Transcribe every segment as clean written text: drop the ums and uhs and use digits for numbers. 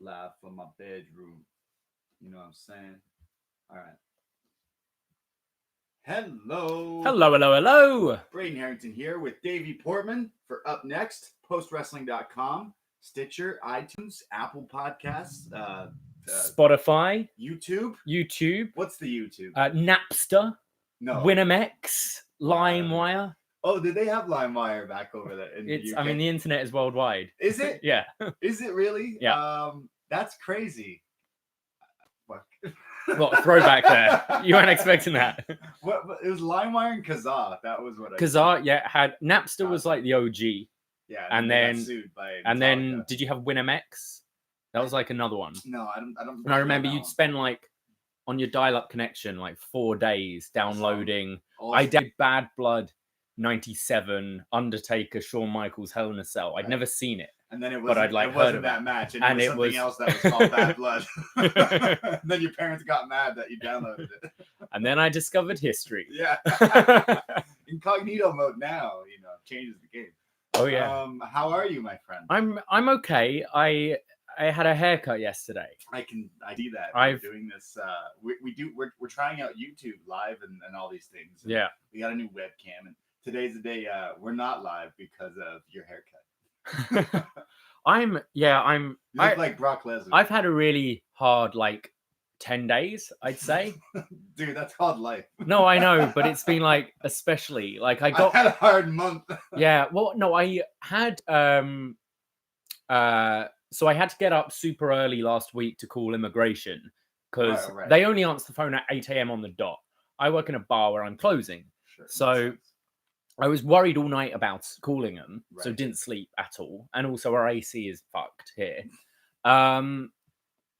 live from my bedroom. You know what I'm saying? All right. Hello. Hello. Braden Herrington here with Davie Portman for upNXT, postwrestling.com, Stitcher, iTunes, Apple Podcasts, Spotify, YouTube. What's the YouTube? Napster, No. Winamx, LimeWire. Oh, did they have LimeWire back over there in the UK? I mean, the internet is worldwide. Is it? Yeah. Is it really? Yeah. That's crazy. What, throwback there? You weren't expecting that. What? It was LimeWire and Kazaa. That was what I. Kazaa, yeah, had Napster was like the OG. Yeah, and they then got sued by and Metallica. then did you have Winamx? That was like another one. No, I don't. And I remember you'd spend like on your dial-up connection like 4 days downloading. Awesome. I did Bad Blood 97, Undertaker, Shawn Michaels, Hell in a Cell. I'd never seen it. And then it but I'd like it heard wasn't of that it. match, and And it was something else that was called Bad Blood. And then your parents got mad that you downloaded it. And then I discovered history. Yeah. Incognito mode now, changes the game. Oh yeah. How are you, my friend? I'm okay. I had a haircut yesterday. I see that. I've doing this. We're trying out YouTube live and all these things. And yeah. We got a new webcam, and today's the day we're not live because of your haircut. You look like Brock Lesnar. I've had a really hard 10 days, I'd say. Dude, that's called life. No, I know, but it's been especially I had a hard month. Yeah, well, no, I had so I had to get up super early last week to call immigration because they only answer the phone at 8 a.m. on the dot. I work in a bar where I'm closing. Sure, so I was worried all night about calling them, so didn't sleep at all. And also our AC is fucked here. And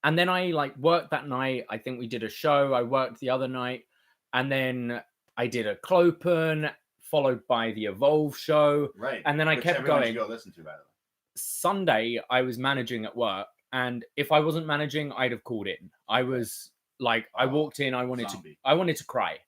then I worked that night. I think we did a show. I worked the other night. And then I did a Clopen, followed by the Evolve show. Right. And then I kept going. Should go listen to, by the way. Sunday, I was managing at work. And if I wasn't managing, I'd have called in. I was I walked in, I wanted to cry.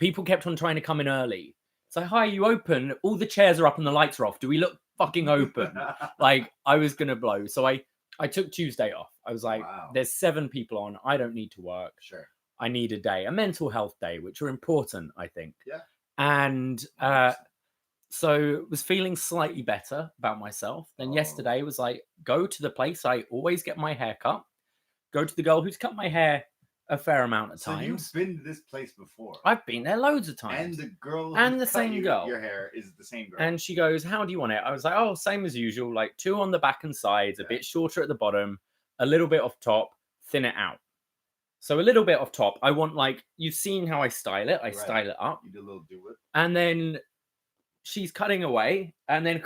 People kept on trying to come in early. It's like, hi, you open? All the chairs are up and the lights are off. Do we look fucking open? I was going to blow. So I took Tuesday off. I was like, There's 7 people on. I don't need to work. Sure. I need a day, a mental health day, which are important, I think. Yeah. And so was feeling slightly better about myself. Then yesterday was go to the place I always get my hair cut. Go to the girl who's cut my hair a fair amount of times. So you've been to this place before? I've been there loads of times. And the girl and the same girl. Your hair is the same girl. And she goes, how do you want it? I was like, oh, same as usual. 2 on the back and sides, a bit shorter at the bottom, a little bit off top, thin it out. So a little bit off top. I want you've seen how I style it. I style it up. You do a little do-it. And then she's cutting away and then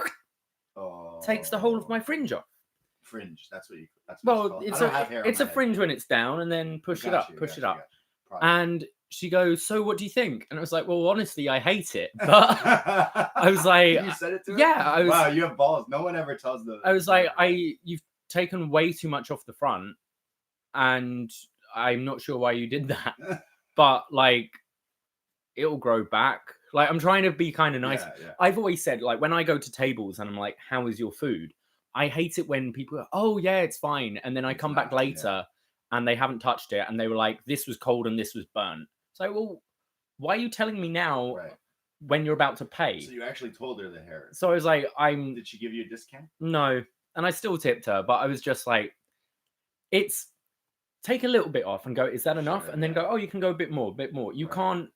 takes the whole of my fringe off. Fringe, that's what it's a fringe when it's down, and then push it up. And she goes, so what do you think? And I was like, well, honestly, I hate it. But I was like, you said it to her? Yeah. Wow, you have balls. No one ever tells them. I was like, you've taken way too much off the front, and I'm not sure why you did that. But it'll grow back. I'm trying to be kind of nice. Yeah. I've always said, when I go to tables and I'm like, how is your food? I hate it when people go, oh, yeah, it's fine. And then I come back later and they haven't touched it. And they were like, this was cold and this was burnt. So, well, why are you telling me now when you're about to pay? So you actually told her the hair. So I was like, Did she give you a discount? No. And I still tipped her. But I was just like, it's take a little bit off and go, is that enough? And then go, oh, you can go a bit more. You can't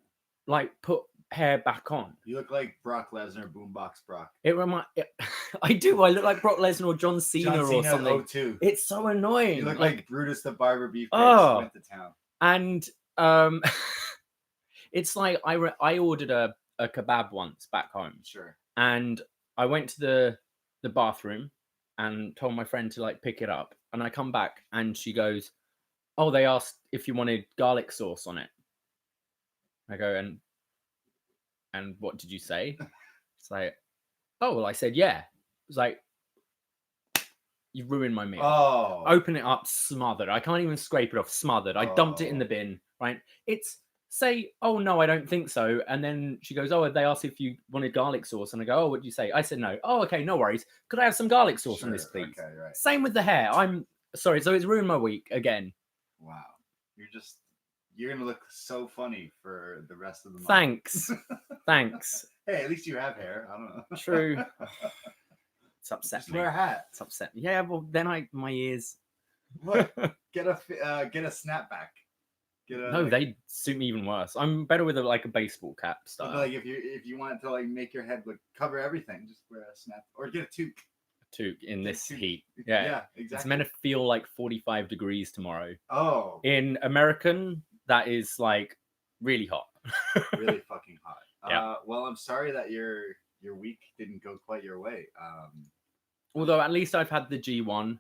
put hair back on. You look like Brock Lesnar, Boombox Brock. I do. I look like Brock Lesnar or John Cena or something. O2. It's so annoying. You look like Brutus the Barber Beefcake went to town. And it's I ordered a kebab once back home. Sure. And I went to the bathroom and told my friend to pick it up. And I come back and she goes, oh, they asked if you wanted garlic sauce on it. I go, and what did you say? It's like, oh, well, I said, yeah. It's like, you've ruined my meal. Oh. Open it up, smothered. I can't even scrape it off, smothered. I dumped it in the bin, right? It's say, oh, no, I don't think so. And then she goes, oh, they asked if you wanted garlic sauce. And I go, oh, what did you say? I said, no. Oh, okay, no worries. Could I have some garlic sauce on this, please? Okay, right. Same with the hair. Sorry, so it's ruined my week again. Wow. You're going to look so funny for the rest of the month. Thanks. Thanks. Hey, at least you have hair. I don't know. True. It's upset Just me. wear a hat. It's upset me. Yeah, well, then my ears. What? Get a snapback. No, they suit me even worse. I'm better with a baseball cap style. Like if you want to like make your head look cover everything, just wear a snap or get a toque. Toque in this heat. Yeah, Yeah, exactly. It's meant to feel like 45 degrees tomorrow. Oh. In American, that is like really hot. Really fucking hot. Yeah. Well, I'm sorry that your week didn't go quite your way. Although at least I've had the G1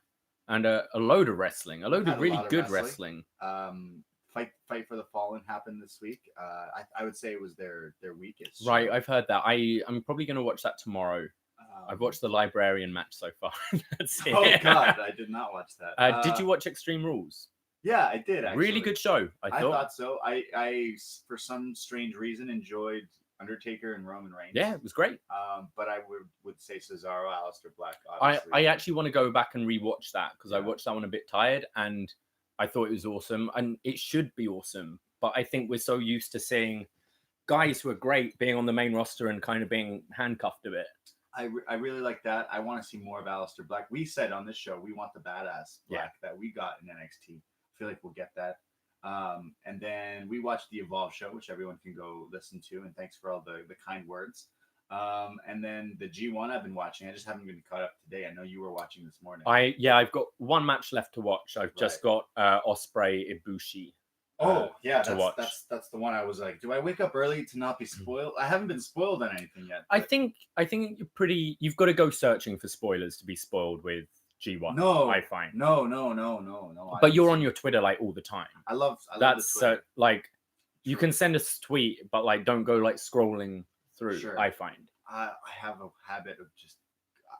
and a load of wrestling, a load of really good wrestling. Fight for the Fallen happened this week. I would say it was their weakest. Right, show. I've heard that. I'm probably going to watch that tomorrow. I've watched the Librarian match so far. That's it. Oh God, I did not watch that. Did you watch Extreme Rules? Yeah, I did. Actually. Really good show. I thought so. I for some strange reason enjoyed Undertaker and Roman Reigns. Yeah, it was great. But I would say Cesaro, Aleister Black. I actually want to go back and rewatch that because I Yeah. watched that one a bit tired and I thought it was awesome and it should be awesome. But I think we're so used to seeing guys who are great being on the main roster and kind of being handcuffed a bit. I really like that. I want to see more of Aleister Black. We said on this show we want the badass Black that we got in NXT. I feel like we'll get that. And then we watched the Evolve show, which everyone can go listen to. And thanks for all the kind words. And then the G1 I've been watching. I just haven't been caught up today. I know you were watching this morning. I've got one match left to watch. I've just got Ospreay Ibushi. Oh yeah, to watch. That's the one I was like, do I wake up early to not be spoiled? I haven't been spoiled on anything yet. I think you've got to go searching for spoilers to be spoiled with G1. No, I find no. But you're on your Twitter like all the time. I love that's the Twitter. like you can send a tweet, but like don't go like scrolling through. Sure. I find I have a habit of just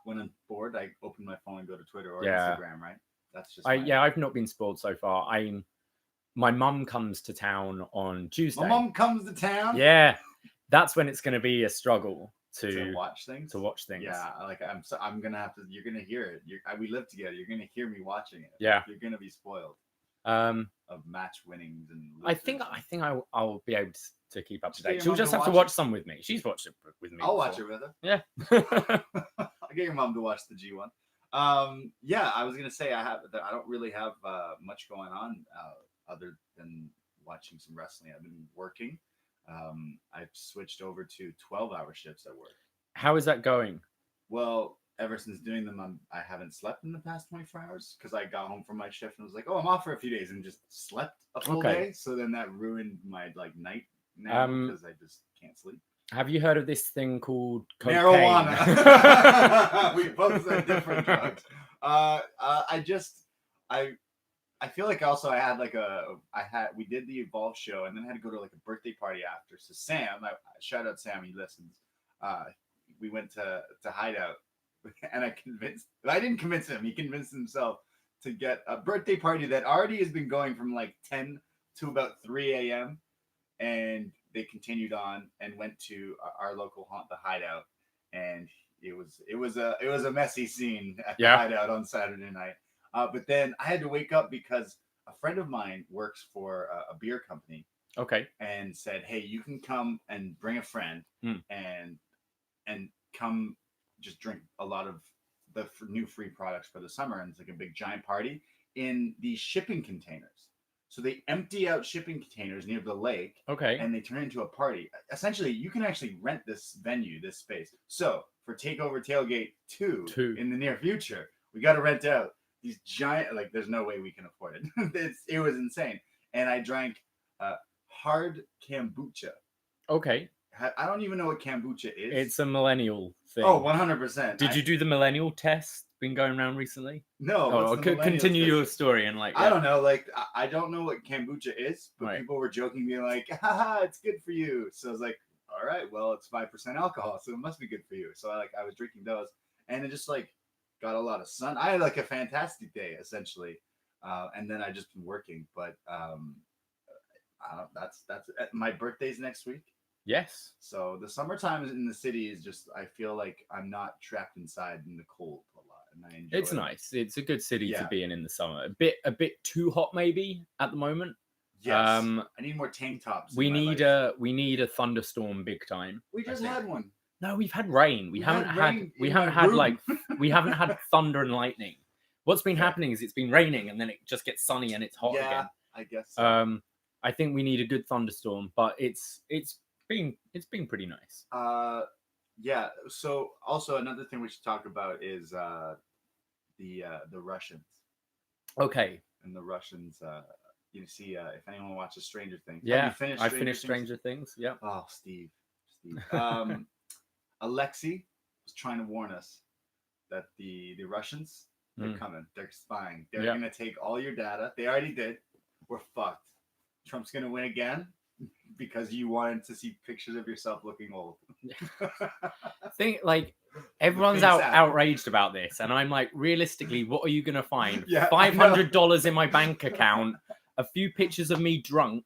when I'm bored, I open my phone and go to Twitter or Yeah. Instagram. Right, that's just I've not been spoiled so far. My mum comes to town on Tuesday. My mum comes to town. Yeah, that's when it's going to be a struggle to watch things. Yeah, like I'm gonna have to. You're gonna hear it. We live together. You're gonna hear me watching it. Yeah, you're gonna be spoiled. Of match winnings and. I think I'll be able to keep up to date. Your She'll mum just to have to watch watch it? some with me. She's watched it with me. I'll before. watch it with her. Yeah. I'll get your mom to watch the G1. Yeah, I was gonna say I don't really have much going on other than watching some wrestling. I've been working. I've switched over to 12-hour shifts at work. How is that going? Well, ever since doing them, I haven't slept in the past 24 hours because I got home from my shift and was like, oh, I'm off for a few days and just slept a full day. So then that ruined my night now because I just can't sleep. Have you heard of this thing called cocaine? Marijuana. We both said different drugs. I feel like also we did the Evolve show and then had to go to like a birthday party after. So Sam, shout out Sam, he listens. We went to Hideout and I didn't convince him. He convinced himself to get a birthday party that already has been going from like 10 to about 3 a.m. And they continued on and went to our local haunt, the Hideout. And it was a messy scene at the Hideout on Saturday night. But then I had to wake up because a friend of mine works for a beer company. Okay. And said, hey, you can come and bring a friend and come just drink a lot of the new free products for the summer. And it's like a big giant party in these shipping containers. So they empty out shipping containers near the lake. Okay. And they turn it into a party. Essentially, you can actually rent this venue, this space. So for TakeOver Tailgate 2 in the near future, we got to rent out these giant, like there's no way we can afford it. It was insane. And I drank hard kombucha. Okay. I don't even know what kombucha is. It's a millennial thing. Oh, 100%. Did you do the millennial test? Been going around recently? No. Continue your story and like. I don't know. Like, I don't know what kombucha is, but people were joking, being like, haha, it's good for you. So I was like, all right, well, it's 5% alcohol, so it must be good for you. So I was drinking those and it just like got a lot of sun. I had like a fantastic day essentially. And then I just been working, but that's my birthday's next week. Yes. So the summertime in the city is just, I feel like I'm not trapped inside in the cold a lot. And I enjoy It's it. nice. It's a good city to Yeah. be in the summer. A bit too hot maybe at the moment. Yes. I need more tank tops. We in my need life. a thunderstorm big time. We just had one. No, we've had rain. We haven't had room. we haven't had thunder and lightning. What's been Okay. happening is it's been raining and then it just gets sunny and it's hot again. I guess so. I think we need a good thunderstorm, but it's been pretty nice. Yeah. So also another thing we should talk about is the Russians. Okay. And the Russians. You see, if anyone watches Stranger Things. Yeah, I finished Stranger Things. Yeah. Oh, Steve. Alexei was trying to warn us that the Russians, they're coming. They're spying. They're gonna take all your data. They already did. We're fucked. Trump's gonna win again because you wanted to see pictures of yourself looking old. Think like everyone's outraged about this, and I'm like, realistically, what are you gonna find? $500 in my bank account, a few pictures of me drunk,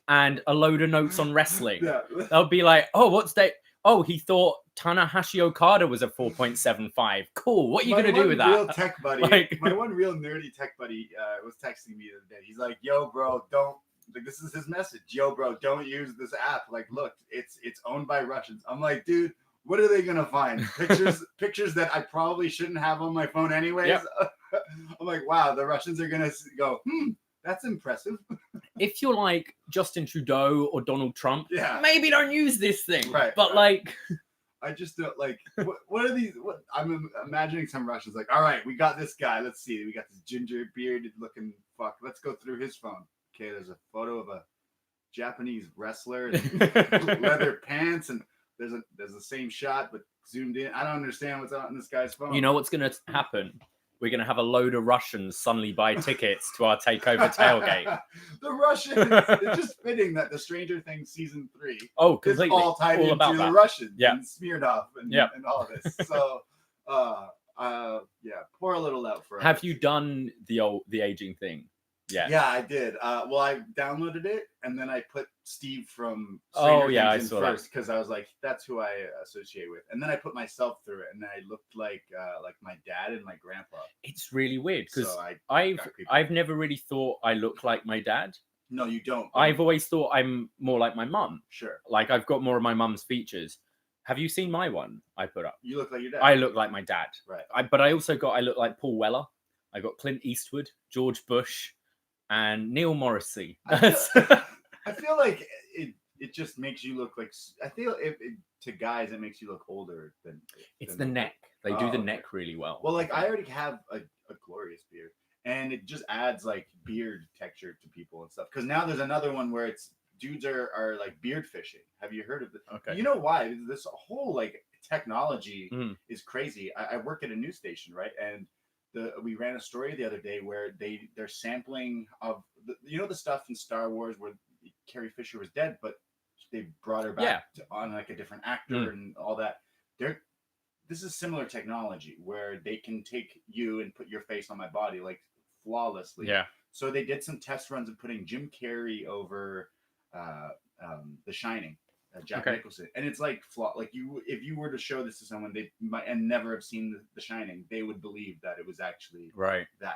and a load of notes on wrestling. They'll be like, oh, what's that? Oh, he thought Tanahashi Okada was a 4.75. Cool. What are you going to do with that? Real tech buddy, my one real nerdy tech buddy was texting me the other day. He's like, yo, bro, don't. Like, this is his message. Yo, bro, don't use this app. Like, look, it's owned by Russians. I'm like, dude, what are they going to find? Pictures that I probably shouldn't have on my phone anyways? Yep. I'm like, wow, the Russians are going to go, that's impressive. If you're like Justin Trudeau or Donald Trump, maybe don't use this thing. Right. But like, I just don't like. What are these? I'm imagining some Russians like, all right, we got this guy. Let's see. We got this ginger bearded looking fuck. Let's go through his phone. Okay, there's a photo of a Japanese wrestler in leather pants, and there's the same shot but zoomed in. I don't understand what's on this guy's phone. You know what's gonna happen? We're going to have a load of Russians suddenly buy tickets to our takeover tailgate. The Russians, it's just fitting that the Stranger Things season 3 completely. is all tied into the Russians and Smirnoff and all this. So, pour a little out for us. Have you done the aging thing? Yeah, I did. Well, I downloaded it and then I put Steve from Stranger Things in first because I was like, that's who I associate with. And then I put myself through it, and I looked like my dad and my grandpa. It's really weird because I've never really thought I look like my dad. No, you don't. I've always thought I'm more like my mum. Sure. Like I've got more of my mum's features. Have you seen my one I put up? You look like your dad. I look like my dad. Right. But I also I look like Paul Weller. I got Clint Eastwood, George Bush, and Neil Morrissey. I feel like it just makes you look like. I feel to guys it makes you look older than. It's the neck. They do the neck really well. Well, like I already have a glorious beard, and it just adds like beard texture to people and stuff. Because now there's another one where it's dudes are like beard fishing. Have you heard of it? Okay. You know why? This whole like technology is crazy. I work at a news station, right? And we ran a story the other day where they're sampling of the stuff in Star Wars where Carrie Fisher was dead, but they brought her back on like a different actor and all that. This is similar technology where they can take you and put your face on my body like flawlessly. Yeah. So they did some test runs of putting Jim Carrey over The Shining. Jack Nicholson, and it's like if you were to show this to someone, they might and never have seen the Shining, they would believe that it was actually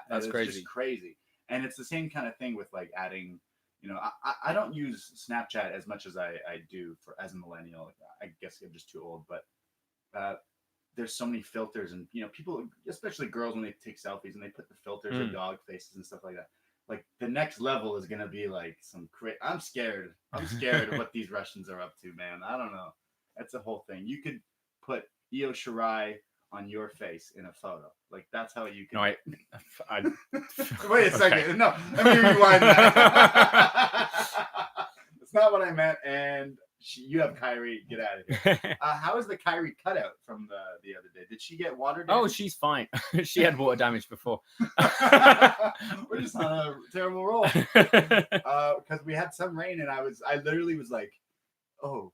that's crazy. Just crazy. And it's the same kind of thing with like adding, I don't use Snapchat as much as I do as a millennial. I guess I'm just too old, but there's so many filters, and people, especially girls, when they take selfies and they put the filters of dog faces and stuff like that. Like the next level is gonna be like some I'm scared. I'm scared of what these Russians are up to, man. I don't know. That's a whole thing. You could put Io Shirai on your face in a photo. Like that's how you can. No, I wait a second. Okay. No, let me rewind that. That's not what I meant. And you have Kyrie. Get out of here. How is the Kyrie cutout from the other day? Did she get water damage? Oh, she's fine. She had water damage before. We're just on a terrible roll. Because we had some rain, and I literally was like, oh,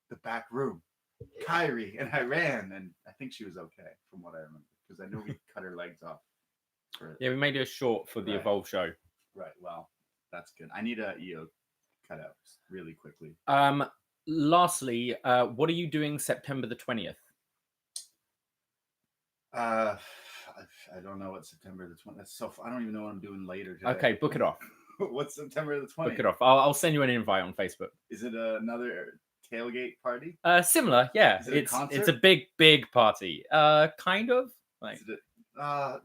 the back room. Kyrie. And I ran, and I think she was okay from what I remember. Because I know we cut her legs off. Yeah, we made her short for the Evolve show. Right. Well, that's good. I need a EO cutout really quickly. Lastly, what are you doing September the 20th? I don't know what September the 20th. That's so. I don't even know what I'm doing later today. Okay, book it off. What's September the 20th? Book it off. I'll send you an invite on Facebook. Is it another tailgate party? Similar, yeah. Is it a concert? It's a big party. Kind of. Like,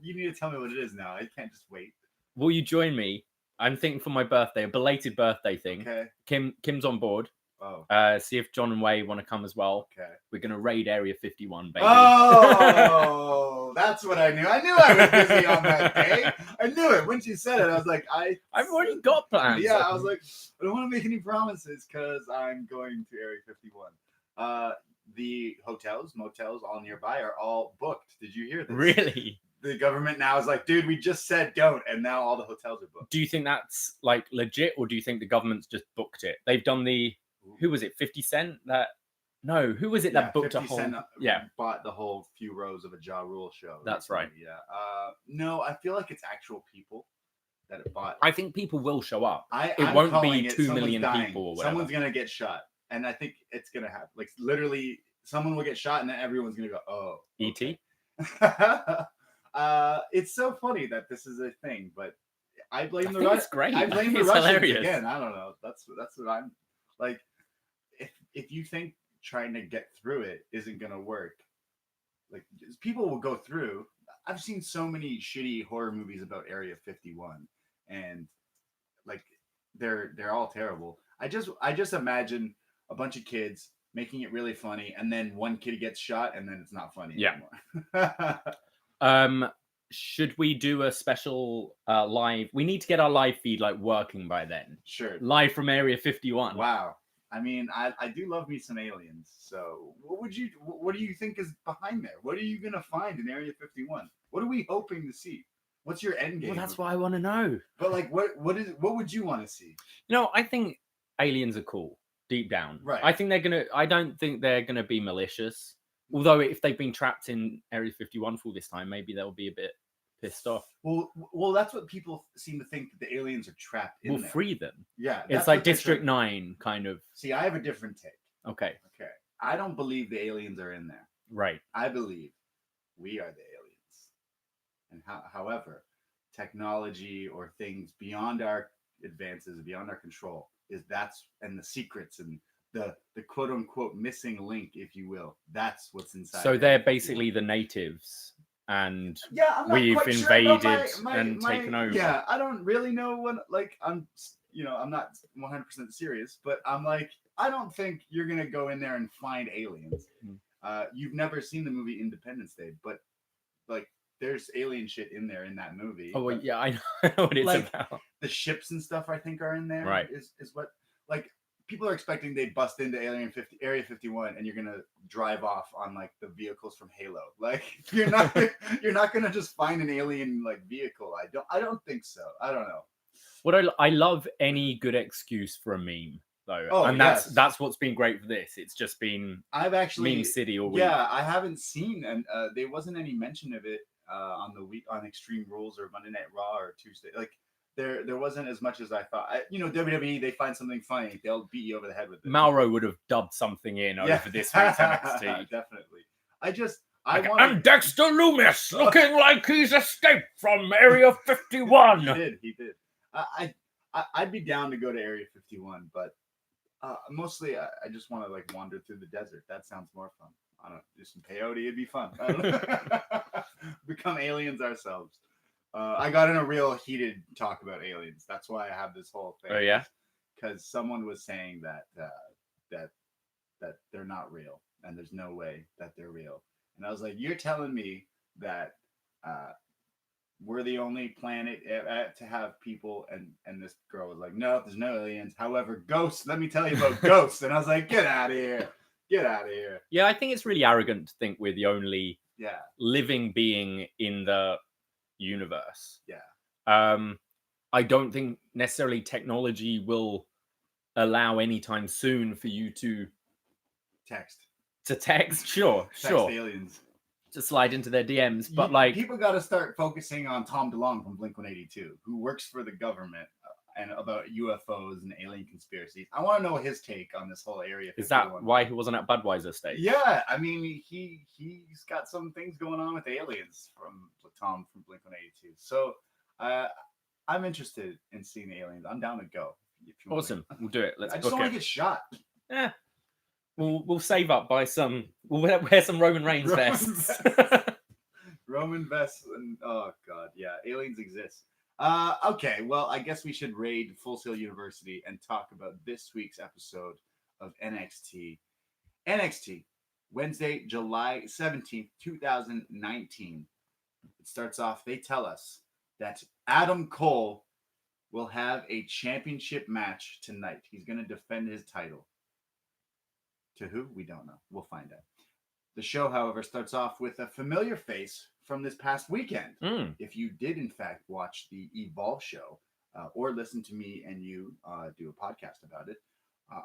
you need to tell me what it is now. I can't just wait. Will you join me? I'm thinking for my birthday, a belated birthday thing. Okay. Kim's on board. Oh. See if John and Way want to come as well. Okay. We're gonna raid Area 51, baby. Oh, that's what I knew. I knew I was busy on that day. I knew it. When she said it, I was like, I've already got plans. Yeah, I was like, I don't want to make any promises because I'm going to Area 51. The hotels, motels all nearby are all booked. Did you hear this? Really? The government now is like, dude, we just said don't, and now all the hotels are booked. Do you think that's like legit, or do you think the government's just booked it? They've done who was it, 50 Cent? Who was it that booked a whole? Bought the whole few rows of a Ja Rule show. That's right. Yeah. No, I feel like it's actual people that it bought. I think people will show up. It won't be 2 million people or whatever. Someone's gonna get shot, and I think it's gonna happen. Like literally, someone will get shot, and then everyone's gonna go, "Oh, E.T." It's so funny that this is a thing, but I blame the Russians. Great. I blame the Russians again. I don't know. That's what I'm like. If you think trying to get through it isn't gonna work, like people will go through. I've seen so many shitty horror movies about Area 51, and like they're all terrible. I just imagine a bunch of kids making it really funny, and then one kid gets shot, and then it's not funny anymore. Should we do a special live? We need to get our live feed like working by then. Sure. Live from Area 51. Wow. I mean, I do love me some aliens. So what do you think is behind there? What are you gonna find in Area 51? What are we hoping to see? What's your end game? Well, that's what I want to know. But like, what would you want to see? I think aliens are cool deep down. Right. I don't think they're gonna be malicious. Although if they've been trapped in Area 51 for all this time, maybe they'll be a bit pissed off. Well, that's what people seem to think, that the aliens are trapped in there. We'll free them. Yeah. It's like District 9 kind of. See, I have a different take. Okay. I don't believe the aliens are in there. Right. I believe we are the aliens. And however, technology or things beyond our advances, beyond our control, and the secrets and the quote unquote missing link, if you will, that's what's inside. So they're basically the natives, and we've invaded and taken over. Yeah, I don't really know what, like, I'm not 100% serious, but I'm like, I don't think you're gonna go in there and find aliens. You've never seen the movie Independence Day, but like, there's alien shit in there in that movie. Oh, well, yeah, I know what it's about. The ships and stuff I think are in there. Right. Is what, like, people are expecting they bust into Area 51 and you're gonna drive off on like the vehicles from Halo. Like, you're not gonna just find an alien like vehicle. I don't think so. I don't know. I love any good excuse for a meme though, and that's what's been great for this. It's just been meme city all week. Yeah, I haven't seen, and there wasn't any mention of it on Extreme Rules or Monday Night Raw or Tuesday. Like, there wasn't as much as I thought. WWE, they find something funny, they'll beat you over the head with it. Mauro would have dubbed something in over this week's NXT. Definitely. And Dexter Lumis looking like he's escaped from Area 51. He did. I'd be down to go to Area 51, but mostly I just want to like wander through the desert. That sounds more fun. I don't know, do some peyote, it'd be fun. Become aliens ourselves. I got in a real heated talk about aliens. That's why I have this whole thing. Oh yeah, because someone was saying that they're not real, and there's no way that they're real. And I was like, you're telling me that we're the only planet to have people? And this girl was like, no, there's no aliens. However, ghosts. Let me tell you about ghosts. And I was like, get out of here. Get out of here. Yeah, I think it's really arrogant to think we're the only living being in the universe. I don't think necessarily technology will allow anytime soon for you to text. Sure. Aliens to slide into their DMs, but like, people got to start focusing on Tom DeLonge from Blink-182, who works for the government and about UFOs and alien conspiracies. I want to know his take on this whole area. Is that why he wasn't at Budweiser stage? Yeah, I mean, he's got some things going on with aliens from Tom from Blink-182. So I'm interested in seeing the aliens. I'm down to go. Awesome, we'll do it. I just don't want to get shot. Yeah, we'll save up, buy some. We'll wear some Roman Reigns vests. Roman vests and oh god, yeah, aliens exist. Okay, well, I guess we should raid Full Sail University and talk about this week's episode of NXT. NXT, Wednesday, July 17th, 2019. It starts off, they tell us that Adam Cole will have a championship match tonight. He's going to defend his title. To who? We don't know. We'll find out. The show, however, starts off with a familiar face from this past weekend. If you did, in fact, watch the Evolve show or listen to me and you do a podcast about it,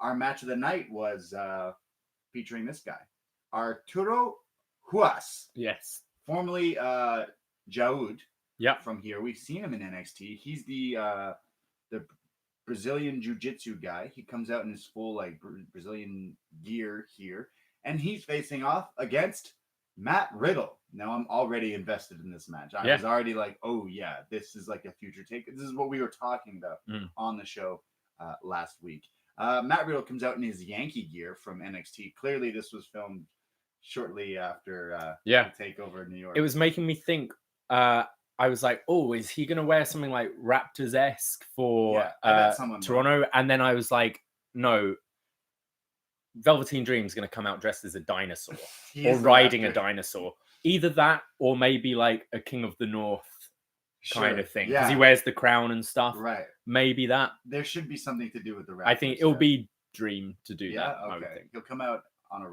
our match of the night was featuring this guy, Arturo Ruas. Yes. Formerly Jaud. Yeah. From here. We've seen him in NXT. He's the Brazilian Jiu-Jitsu guy. He comes out in his full Brazilian gear here. And he's facing off against Matt Riddle. Now I'm already invested in this match. I was already like, oh yeah, this is like a future take. This is what we were talking about on the show last week. Matt Riddle comes out in his Yankee gear from NXT. Clearly this was filmed shortly after the takeover in New York. It was making me think, I was like, oh, is he going to wear something like Raptors-esque for Toronto? Will. And then I was like, no, Velveteen Dream's going to come out dressed as a dinosaur or riding a dinosaur. Either that or maybe like a King of the North kind of thing. Because he wears the crown and stuff. Right. Maybe that. There should be something to do with the Raptors. I think it'll be Dream to do that. Yeah, okay. I would think. He'll come out on a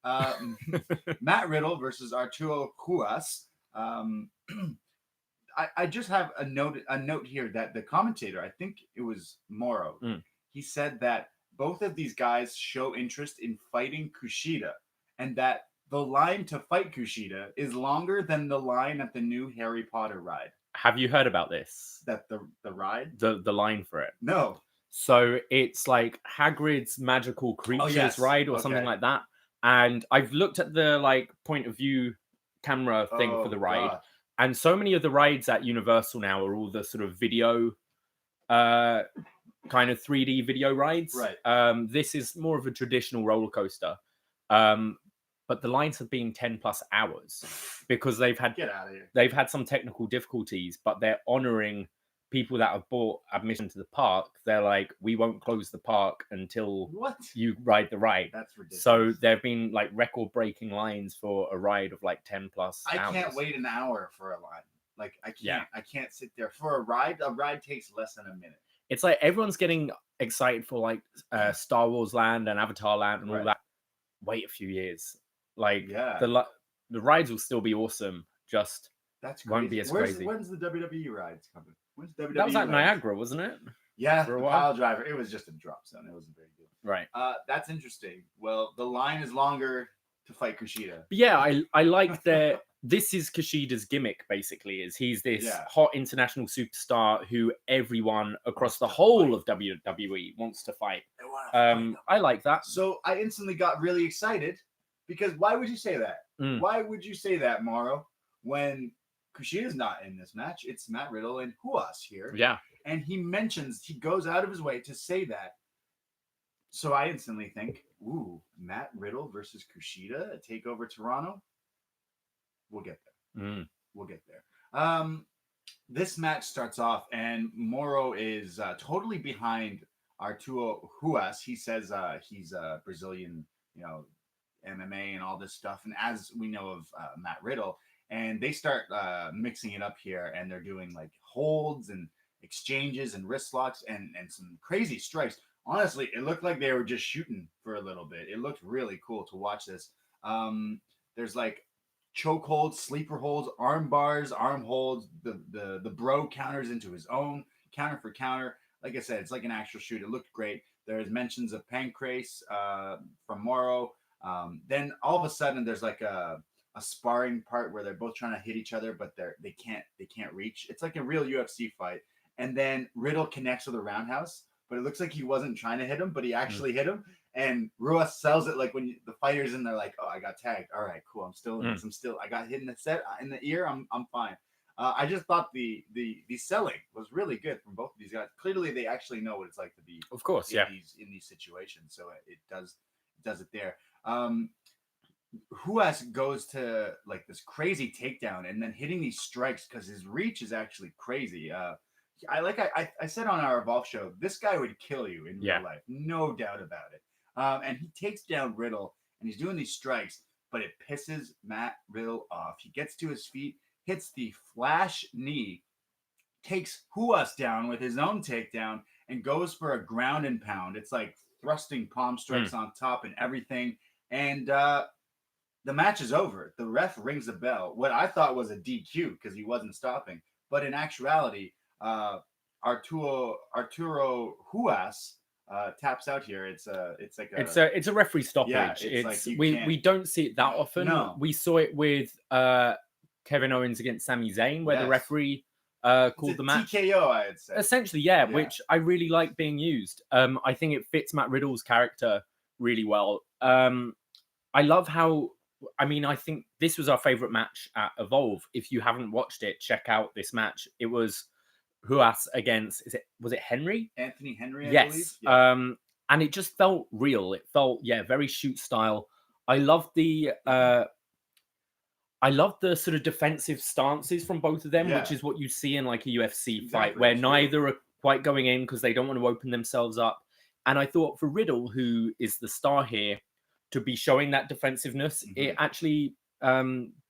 Raptor. Matt Riddle versus Arturo Ruas. I just have a note here that the commentator, I think it was Morrow, he said that both of these guys show interest in fighting Kushida, and that the line to fight Kushida is longer than the line at the new Harry Potter ride. Have you heard about this? That the ride? The line for it? No. So it's like Hagrid's Magical Creatures ride or something like that. And I've looked at the point of view camera thing for the ride. God. And so many of the rides at Universal now are all the sort of video, kind of 3D video rides. Right. This is more of a traditional roller coaster. But the lines have been 10 plus hours because they've had some technical difficulties, but they're honoring people that have bought admission to the park. They're like, we won't close the park until you ride the ride. That's ridiculous. So there have been record breaking lines for a ride of 10 plus hours. I can't wait an hour for a line. I can't sit there for a ride. A ride takes less than a minute. It's like everyone's getting excited for Star Wars Land and Avatar Land and all that. Wait a few years. The rides will still be awesome. Just won't be as crazy. When's the WWE rides coming? When's WWE? That was at Niagara, wasn't it? Yeah, the pile driver. It was just a drop zone. It wasn't very good. Right. That's interesting. Well, the line is longer to fight Kushida. But yeah, I like that. This is Kushida's gimmick, basically, is he's this hot international superstar who everyone across the whole of WWE wants to fight. I like that. So I instantly got really excited because why would you say that? Why would you say that, Morrow, when Kushida's not in this match? It's Matt Riddle and Ruas here. Yeah. And he goes out of his way to say that. So I instantly think, ooh, Matt Riddle versus Kushida at TakeOver Toronto. We'll get there. We'll get there. This match starts off, and Morrow is totally behind Arturo Ruas. He says he's a Brazilian, MMA and all this stuff. And as we know of Matt Riddle, and they start mixing it up here, and they're doing holds and exchanges and wrist locks and some crazy strikes. Honestly, it looked like they were just shooting for a little bit. It looked really cool to watch this. There's choke holds, sleeper holds, arm bars, arm holds. The bro counters into his own counter for counter. Like I said, it's like an actual shoot. It looked great. There's mentions of pancrase from Morrow. Then all of a sudden there's a sparring part where they're both trying to hit each other, but they can't reach. It's like a real UFC fight. and then Riddle connects with a roundhouse, but it looks like he wasn't trying to hit him, but he actually hit him. And Ruas sells it like when the fighters in there, like, oh, I got tagged. All right, cool. I'm still in this. I got hit in the ear. I'm fine. I just thought the selling was really good from both of these guys. Clearly, they actually know what it's like to be, of course, in these situations. So it does it there. Ruas goes to like this crazy takedown and then hitting these strikes because his reach is actually crazy. I said on our Evolve show, this guy would kill you in real life, no doubt about it. And he takes down Riddle, and he's doing these strikes, but it pisses Matt Riddle off. He gets to his feet, hits the flash knee, takes Ruas down with his own takedown, and goes for a ground and pound. It's like thrusting palm strikes on top and everything. And the match is over. The ref rings the bell. What I thought was a DQ because he wasn't stopping. But in actuality, Arturo Ruas taps out here. It's a referee stoppage. We don't see it that often. No. We saw it with Kevin Owens against Sami Zayn, where the referee called the match TKO. I'd say essentially, which I really like being used. I think it fits Matt Riddle's character really well. I love how. I mean, I think this was our favorite match at Evolve. If you haven't watched it, check out this match. It was Ruas against, was it Henry? Anthony Henry, I yes. believe. Yeah. And it just felt real. It felt, very shoot style. I love the sort of defensive stances from both of them, which is what you see in like a UFC fight, where neither are quite going in because they don't want to open themselves up. And I thought for Riddle, who is the star here, to be showing that defensive-ness, it actually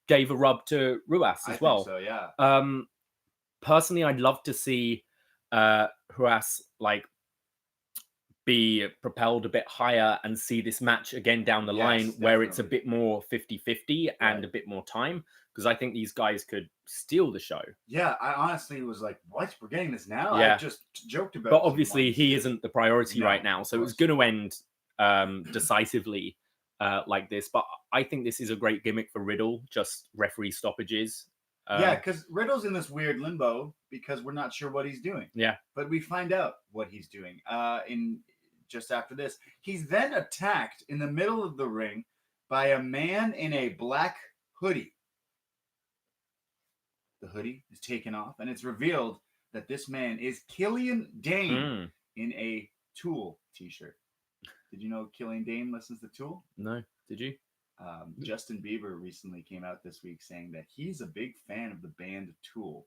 gave a rub to Ruas as well. I think so, yeah. Personally, I'd love to see Ruas like be propelled a bit higher and see this match again down the line where it's a bit more 50-50 and a bit more time, because I think these guys could steal the show. Yeah, I honestly was like, what? We're getting this now? I just joked about it. But obviously he isn't the priority right now, so it was going to end decisively like this. But I think this is a great gimmick for Riddle, just referee stoppages. Because Riddle's in this weird limbo because we're not sure what he's doing. Yeah. But we find out what he's doing in just after this. He's then attacked in the middle of the ring by a man in a black hoodie. The hoodie is taken off, and it's revealed that this man is Killian Dain in a Tool t-shirt. Did you know Killian Dain listens to Tool? No. Did you? Justin Bieber recently came out this week saying that he's a big fan of the band Tool.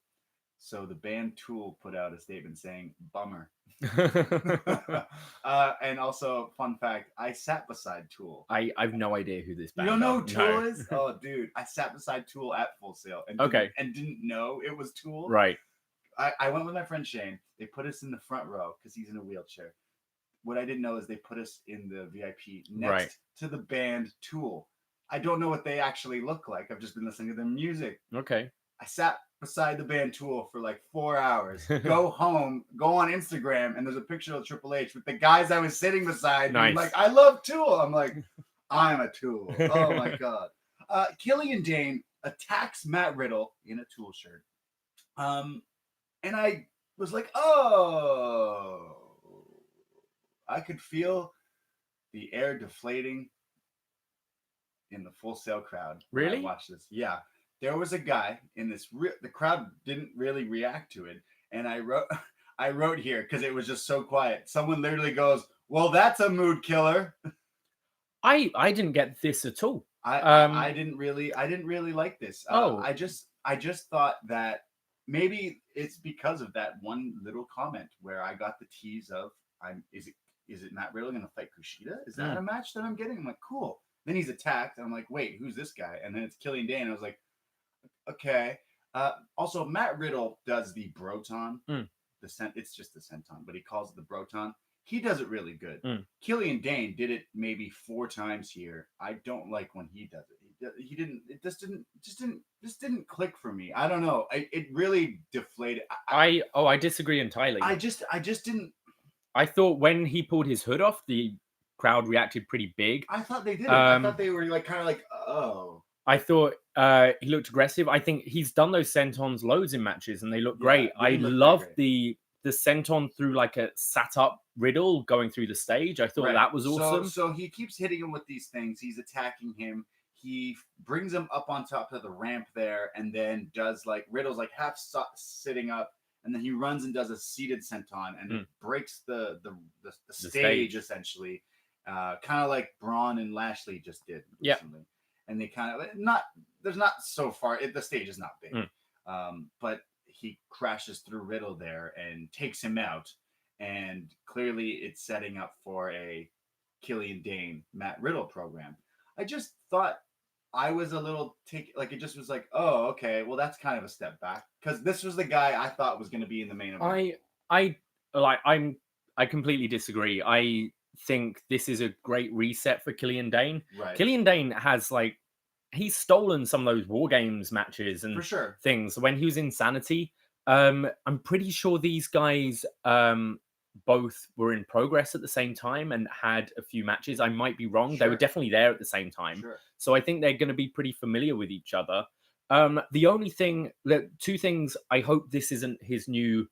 So the band Tool put out a statement saying, bummer. And also, fun fact, I sat beside Tool. I've no idea who this band is. You don't know who Tool is? Oh, dude. I sat beside Tool at Full Sail and didn't know it was Tool. Right. I went with my friend Shane. They put us in the front row because he's in a wheelchair. What I didn't know is they put us in the VIP next to the band Tool. I don't know what they actually look like. I've just been listening to their music. Okay. I sat beside the band Tool for like 4 hours. Go home, go on Instagram, and there's a picture of Triple H with the guys I was sitting beside. Nice. I'm like, I love Tool. I'm like, I'm a Tool. Oh my God. Killian Dain attacks Matt Riddle in a Tool shirt. And I was like, oh. I could feel the air deflating in the Full Sail crowd. Really? I watched this. Yeah. There was a guy in this. The crowd didn't really react to it. And I wrote here because it was just so quiet. Someone literally goes, well, that's a mood killer. I didn't get this at all. I didn't really like this. I just thought that maybe it's because of that one little comment where I got the tease of, is it Matt Riddle going to fight Kushida? Is that a match that I'm getting? I'm like, cool. Then he's attacked. I'm like, wait, who's this guy? And then it's Killian Dain. I was like, okay. Also, Matt Riddle does the Broton. It's just the senton, but he calls it the Broton. He does it really good. Killian Dain did it maybe 4 times here. I don't like when he does it. He didn't. It just didn't click for me. I don't know. It really deflated. I disagree entirely. I just didn't. I thought when he pulled his hood off, the crowd reacted pretty big. I thought they did. I thought they were like kind of like, oh. I thought he looked aggressive. I think he's done those sentons loads in matches, and they look great. I love the the senton through like a sat up Riddle going through the stage. I thought that was awesome. So he keeps hitting him with these things. He's attacking him. He brings him up on top of the ramp there, and then does like Riddle's like half sitting up, and then he runs and does a seated senton, and it breaks the stage essentially, kind of like Braun and Lashley just did recently. And they kind of there's not so far. The stage is not big, but he crashes through Riddle there and takes him out, and clearly it's setting up for a Killian Dain Matt Riddle program. I just thought I was a little it just was like, oh, okay, well that's kind of a step back, because this was the guy I thought was going to be in the main event. I completely disagree. I think this is a great reset for Killian Dain. Right. Killian Dain has he's stolen some of those War Games matches and for sure things when he was in Sanity. I'm pretty sure these guys both were in progress at the same time and had a few matches. I might be wrong. Sure. They were definitely there at the same time. Sure. So I think they're going to be pretty familiar with each other. The only thing, two things, I hope this isn't his new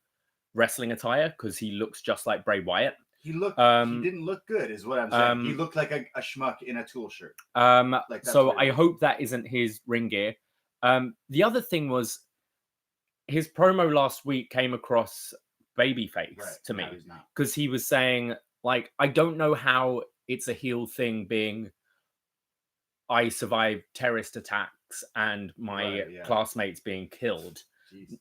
wrestling attire, because he looks just like Bray Wyatt. He didn't look good, is what I'm saying. He looked like a schmuck in a Tool shirt. So I hope that isn't his ring gear. The other thing was his promo last week came across babyface to me, because he was saying I don't know how it's a heel thing being I survived terrorist attacks and my classmates being killed. Jeez.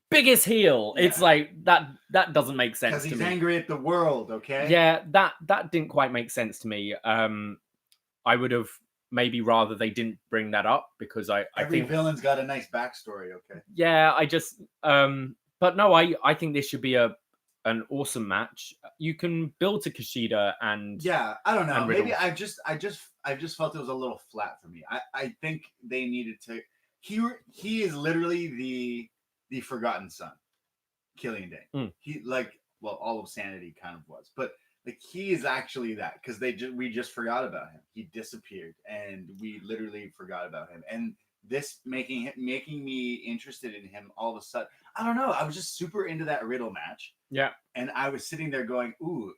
Biggest heel. Yeah. It's that doesn't make sense to me. Because he's angry at the world, okay? Yeah, that didn't quite make sense to me. I would have maybe rather they didn't bring that up, because I think villain's got a nice backstory, okay? Yeah, I just but no, I think this should be an awesome match. You can build to Kushida and I don't know. Maybe I just felt it was a little flat for me. I think they needed to. He is literally the forgotten son, Killian Dain. He all of Sanity kind of was, but he is actually that, because we just forgot about him. He disappeared, and we literally forgot about him. And this making me interested in him all of a sudden. I don't know. I was just super into that Riddle match. Yeah. And I was sitting there going, ooh,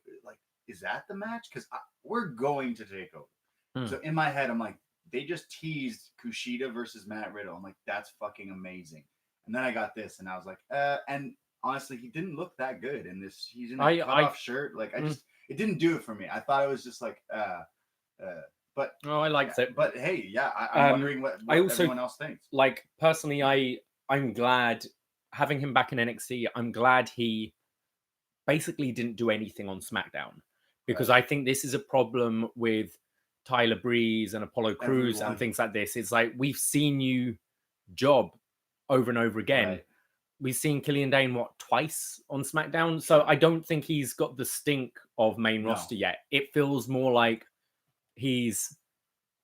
is that the match? Because we're going to take over. So in my head, I'm like, they just teased Kushida versus Matt Riddle. I'm like, that's fucking amazing. And then I got this, and I was like, and honestly, he didn't look that good in this. He's in a cutoff shirt. It didn't do it for me. I thought it was just but I liked it. But hey, I'm wondering what everyone else thinks. Personally, I'm glad having him back in NXT. I'm glad he basically didn't do anything on SmackDown, because I think this is a problem with Tyler Breeze and Apollo Crews and things like this. It's we've seen you job over and over again. Right. We've seen Killian Dain twice on SmackDown, so I don't think he's got the stink of main roster yet. It feels more like he's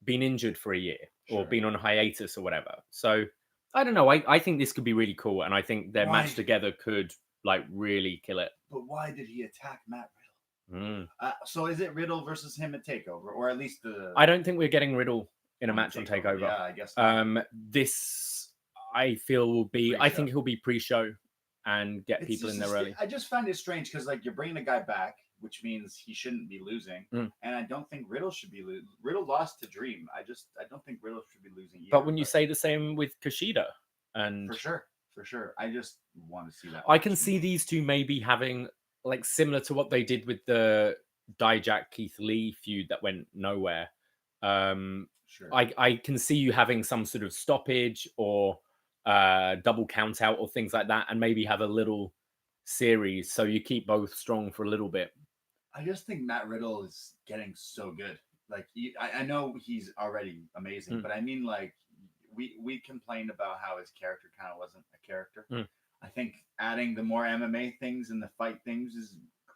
been injured for a year or been on hiatus or whatever. So I don't know. I think this could be really cool, and I think their match together could really kill it. But why did he attack Matt Riddle? So is it Riddle versus him at Takeover, or at least I don't think we're getting Riddle in a match on Takeover. Yeah, I guess not. This I feel will be. Pre-show. I think he'll be pre-show and get people in there early. I just find it strange, because you're bringing a guy back, which means he shouldn't be losing, and I don't think Riddle should be losing. Riddle lost to Dream. I don't think Riddle should be losing either. But when you say the same with Kushida, and for sure, I just want to see that. I can see these two maybe having similar to what they did with the Dijak Keith Lee feud that went nowhere. I can see you having some sort of stoppage or double count out or things like that, and maybe have a little series so you keep both strong for a little bit. I just think Matt Riddle is getting so good. I know he's already amazing, but I mean, we complained about how his character kind of wasn't a character. I think adding the more MMA things and the fight things is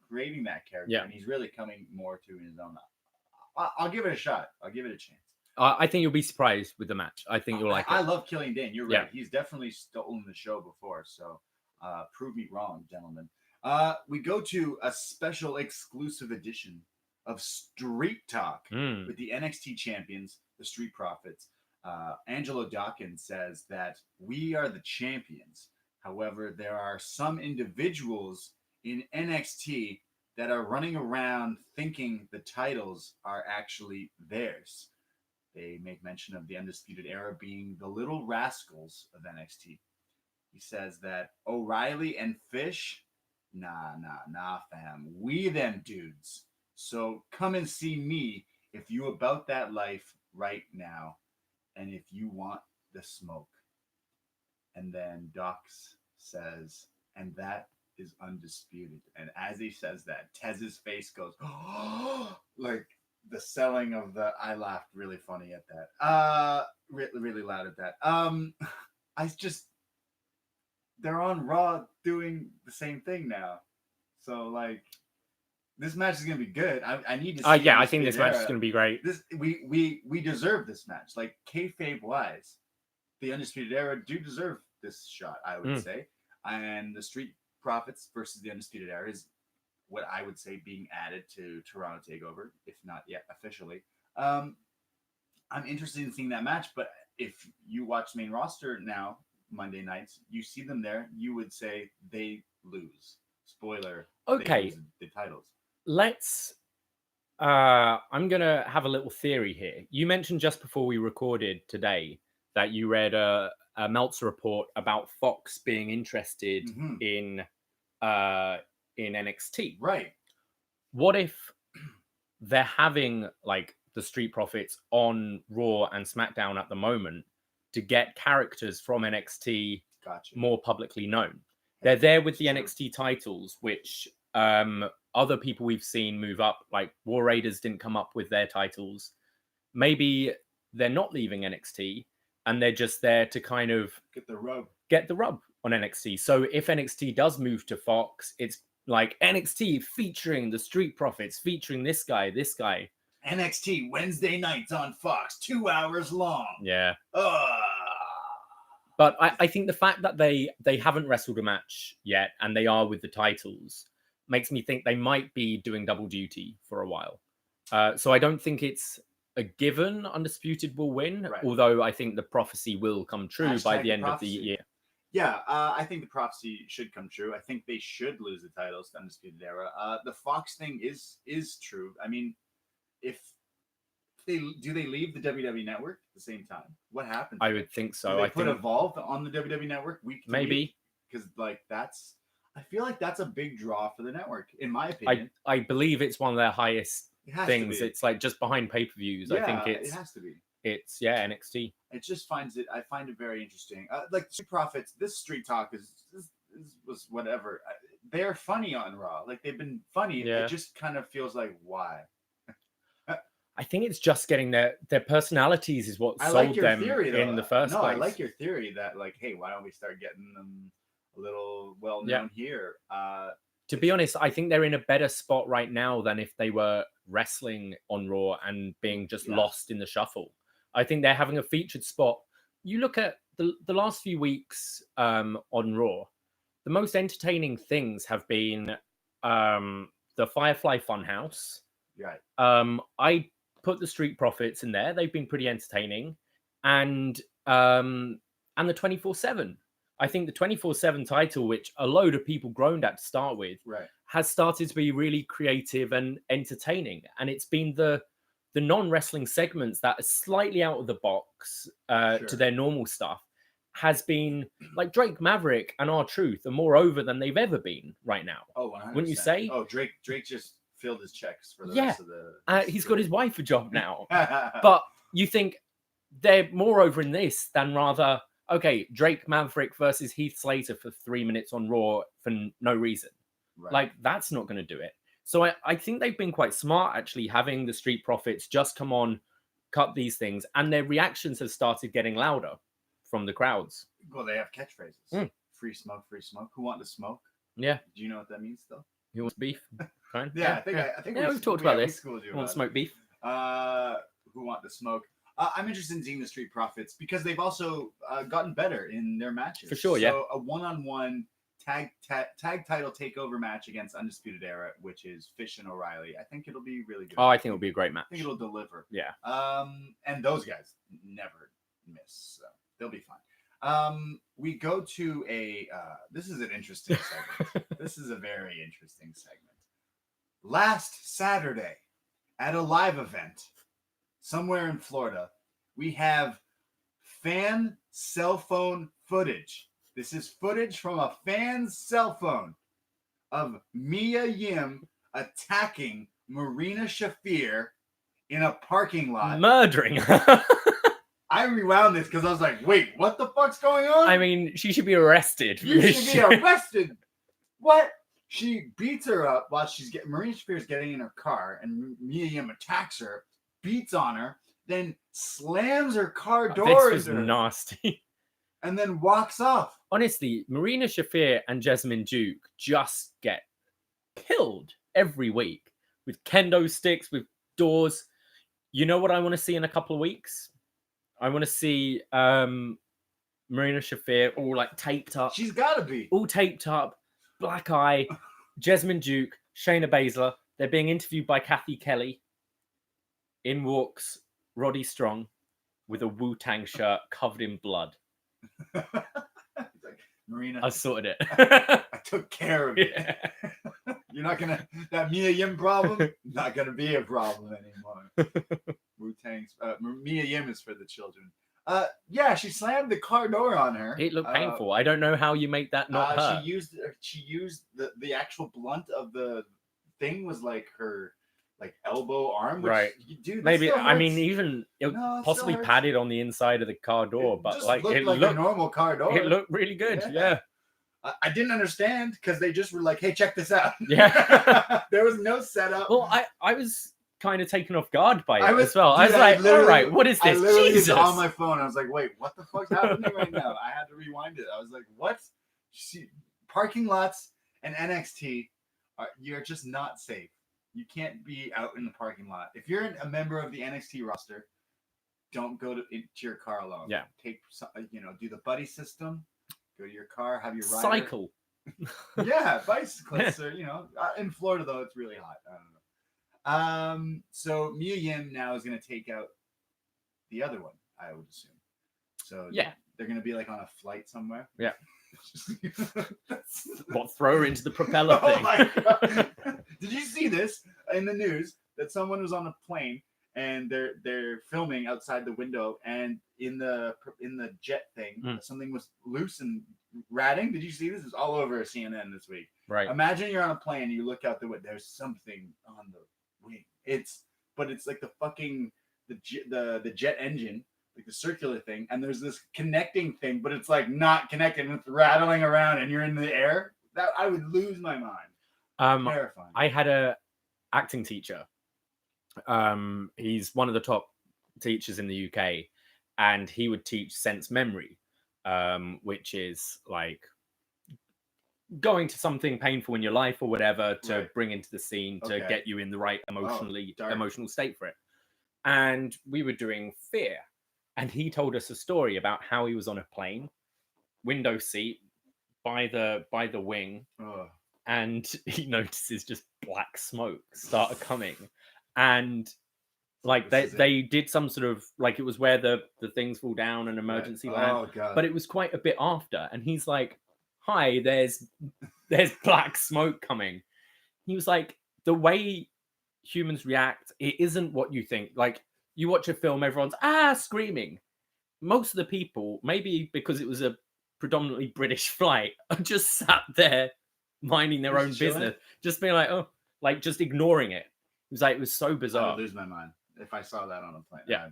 creating that character, and he's really coming more to his own. I'll give it a shot. I'll give it a chance. I think you'll be surprised with the match. I think you'll like it. I love Killian Dain. You're right. He's definitely stolen the show before. So prove me wrong, gentlemen. We go to a special exclusive edition of Street Talk with the NXT champions, the Street Profits. Angelo Dawkins says that we are the champions. However, there are some individuals in NXT that are running around thinking the titles are actually theirs. They make mention of the Undisputed Era being the little rascals of NXT. He says that O'Reilly and Fish, nah, fam. We them dudes. So come and see me if you about that life right now and if you want the smoke. And then Docs says, and that is undisputed. And as he says that, Tez's face goes, oh, like the selling of the, I laughed really funny at that. Really loud at that. I just, they're on Raw doing the same thing now. So like, this match is gonna be good. I need to see. Yeah, I think this match is gonna be great. This we deserve this match. Like kayfabe wise, the Undisputed Era do deserve this shot. I would say, and the Street Profits versus the Undisputed Era is what I would say being added to Toronto Takeover, if not yet officially. I'm interested in seeing that match, but if you watch main roster now Monday nights, you see them there, you would say they lose. Spoiler. Okay. They lose the titles. Let's. I'm gonna have a little theory here. You mentioned just before we recorded today that you read a Meltzer report about Fox being interested in NXT. Right. What if they're having like the Street Profits on Raw and SmackDown at the moment to get characters from NXT more publicly known? They're there with the NXT titles, which other people we've seen move up, like War Raiders didn't come up with their titles. Maybe they're not leaving NXT and they're just there to kind of get the rub on NXT. So if NXT does move to Fox, it's like NXT featuring the Street Profits, featuring this guy. NXT Wednesday nights on Fox, 2 hours long. Yeah. But I think the fact that they haven't wrestled a match yet and they are with the titles makes me think they might be doing double duty for a while. So I don't think it's a given Undisputed will win, although I think the prophecy will come true by the end of the year. Yeah, I think the prophecy should come true. I think they should lose the titles to Undisputed Era. The Fox thing is true. I mean, if they leave the WWE Network at the same time? What happens? I would think so. I put Evolve on the WWE Network week to maybe because like that's. I feel like that's a big draw for the network, in my opinion. I believe it's one of their highest things. It's like just behind pay-per-views. Yeah, I think it has to be. It's NXT. It just I find it very interesting. Like Street Profits, this Street Talk was whatever. They're funny on Raw. Like they've been funny. Yeah. It just kind of feels like why. I think it's just getting their personalities is what sold them in the first place. I like your theory that like, hey, why don't we start getting them a little well known here? To be honest, I think they're in a better spot right now than if they were wrestling on Raw and being just lost in the shuffle. I think they're having a featured spot. You look at the last few weeks on Raw, the most entertaining things have been the Firefly Funhouse. Right. I put the Street Profits in there. They've been pretty entertaining. And the 24/7. I think the 24/7 title, which a load of people groaned at to start with, has started to be really creative and entertaining. And it's been the non-wrestling segments that are slightly out of the box to their normal stuff has been like Drake Maverick and R-Truth are more over than they've ever been right now. Oh, 100%. Wouldn't you say? Oh, Drake just filled his checks for the rest of the... he's got his wife a job now. But you think they're more over in this than rather... Okay, Drake Maverick versus Heath Slater for 3 minutes on Raw for no reason. Right. Like, that's not going to do it. So I think they've been quite smart, actually, having the Street Profits just come on, cut these things, and their reactions have started getting louder from the crowds. Well, they have catchphrases. Free smoke, free smoke. Who want to smoke? Yeah. Do you know what that means, though? Who wants beef? Fine. I think we've talked about this. Who wants smoke beef? Who want to smoke? I'm interested in seeing the Street Profits because they've also gotten better in their matches. For sure, So a one-on-one tag title takeover match against Undisputed Era, which is Fish and O'Reilly. I think it'll be really good. Oh, I think it'll be a great match. I think it'll deliver. Yeah. And those guys never miss, so they'll be fine. We go to a. This is an interesting segment. This is a very interesting segment. Last Saturday, at a live event somewhere in Florida, we have fan cell phone footage. This is footage from a fan's cell phone of Mia Yim attacking Marina Shafir in a parking lot. Murdering her. I rewound this because I was like, wait, what the fuck's going on? I mean, she should be arrested. You should be arrested. What? She beats her up while Marina Shafir's getting in her car, and Mia Yim attacks her, beats on her, then slams her car door This was nasty. And then walks off. Honestly, Marina Shafir and Jessamine Duke just get killed every week with kendo sticks, with doors. You know what I want to see in a couple of weeks? I want to see Marina Shafir all like taped up. She's got to be. All taped up, black eye, Jessamine Duke, Shayna Baszler. They're being interviewed by Kathy Kelly. In walks Roddy Strong with a Wu-Tang shirt covered in blood. He's like, Marina, I sorted it. I took care of it. Yeah. You're not gonna that Mia Yim problem. Not gonna be a problem anymore. Wu-Tang's Mia Yim is for the children. Yeah, she slammed the car door on her. It looked painful. I don't know how you make that not hurt. She used the actual blunt of the thing was like her elbow arm. Which, right. Dude, maybe I mean even it possibly padded on the inside of the car door, but it looked like a normal car door. It looked really good. Yeah. I didn't understand because they just were like, "Hey, check this out." Yeah. There was no setup. Well, I was kind of taken off guard by it as well. I was like, all right, what is this? I literally Jesus. was on my phone. I was like, wait, what the fuck's happening right now? I had to rewind it. I was like, what? Parking lots and NXT, you're just not safe. You can't be out in the parking lot. If you're a member of the NXT roster, don't go into your car alone. Yeah. Do the buddy system. Go to your car, have your rider. Cycle. Yeah, bicyclists are, in Florida though, it's really hot. I don't know. So Mia Yim now is going to take out the other one, I would assume. So yeah, they're going to be like on a flight somewhere. Yeah. What, throw her into the propeller thing? Oh my God. Did you see this in the news that someone was on a plane and they're filming outside the window, and in the jet thing something was loose and ratting? Did you see this? It's all over CNN this week. Right. Imagine you're on a plane and you look out the window. There's something on the wing. It's like the fucking the jet engine, like the circular thing, and there's this connecting thing, but it's like not connected and it's rattling around and you're in the air. That I would lose my mind. Terrifying. I had a acting teacher. He's one of the top teachers in the UK, and he would teach sense memory, which is like going to something painful in your life or whatever to bring into the scene to get you in the right emotional state for it. And we were doing fear, and he told us a story about how he was on a plane, window seat by the wing, and he notices just black smoke started coming, and like they did some sort of like, it was where the things fall down and emergency land, but it was quite a bit after, and he's like, hi, there's black smoke coming. He was like, the way humans react, it isn't what you think. Like, you watch a film, everyone's screaming. Most of the people, maybe because it was a predominantly British flight, are just sat there minding their own business, just being like, just ignoring it. It was like, it was so bizarre. I would lose my mind if I saw that on a plane. Yeah.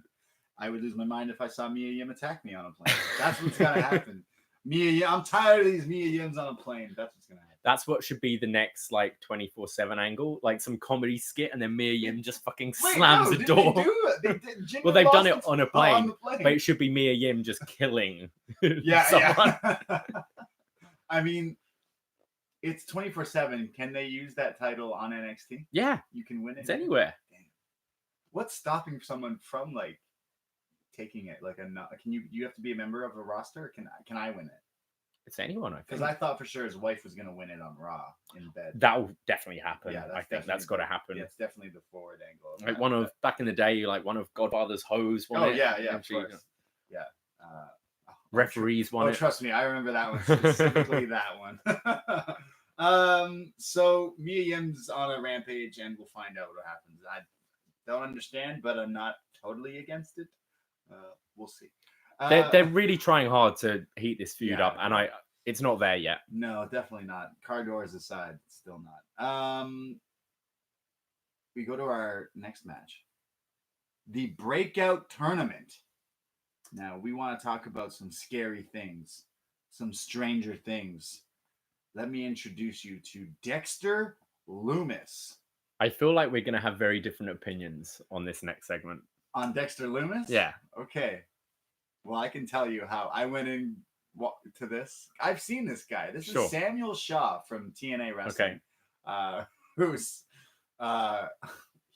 I would lose my mind if I saw Mia Yim attack me on a plane. That's what's gonna happen. Mia Yim, I'm tired of these Mia Yims on a plane. That's what's gonna happen. That's what should be the next like 24/7 angle, like some comedy skit, and then Mia Yim just fucking slams the door. Well, they've done it on a plane, but it should be Mia Yim just killing someone. Yeah. I mean, it's 24/7. Can they use that title on NXT? Yeah, you can win it. It's anywhere. Damn. What's stopping someone from like taking it? Like can you have to be a member of a roster? Or can I win it? It's anyone, I think. Because I thought for sure his wife was going to win it on Raw in bed. That will definitely happen. Yeah, I think that's got to happen. Yeah, it's definitely the forward angle. Like back in the day, like one of Godfather's hoes won it. Yeah, of course. Yeah. referees won it. Trust me, I remember that one specifically. That one. So Mia Yim's on a rampage, and we'll find out what happens. I don't understand, but I'm not totally against it. We'll see. They're really trying hard to heat this feud up, and it's not there yet. No, definitely not. Car doors aside, still not. We go to our next match, the Breakout Tournament. Now, we want to talk about some scary things, some stranger things. Let me introduce you to Dexter Lumis. I feel like we're going to have very different opinions on this next segment. On Dexter Lumis? Yeah. Okay. Well, I can tell you how I went in to this. I've seen this guy. This is Samuel Shaw from TNA Wrestling. Okay. Who's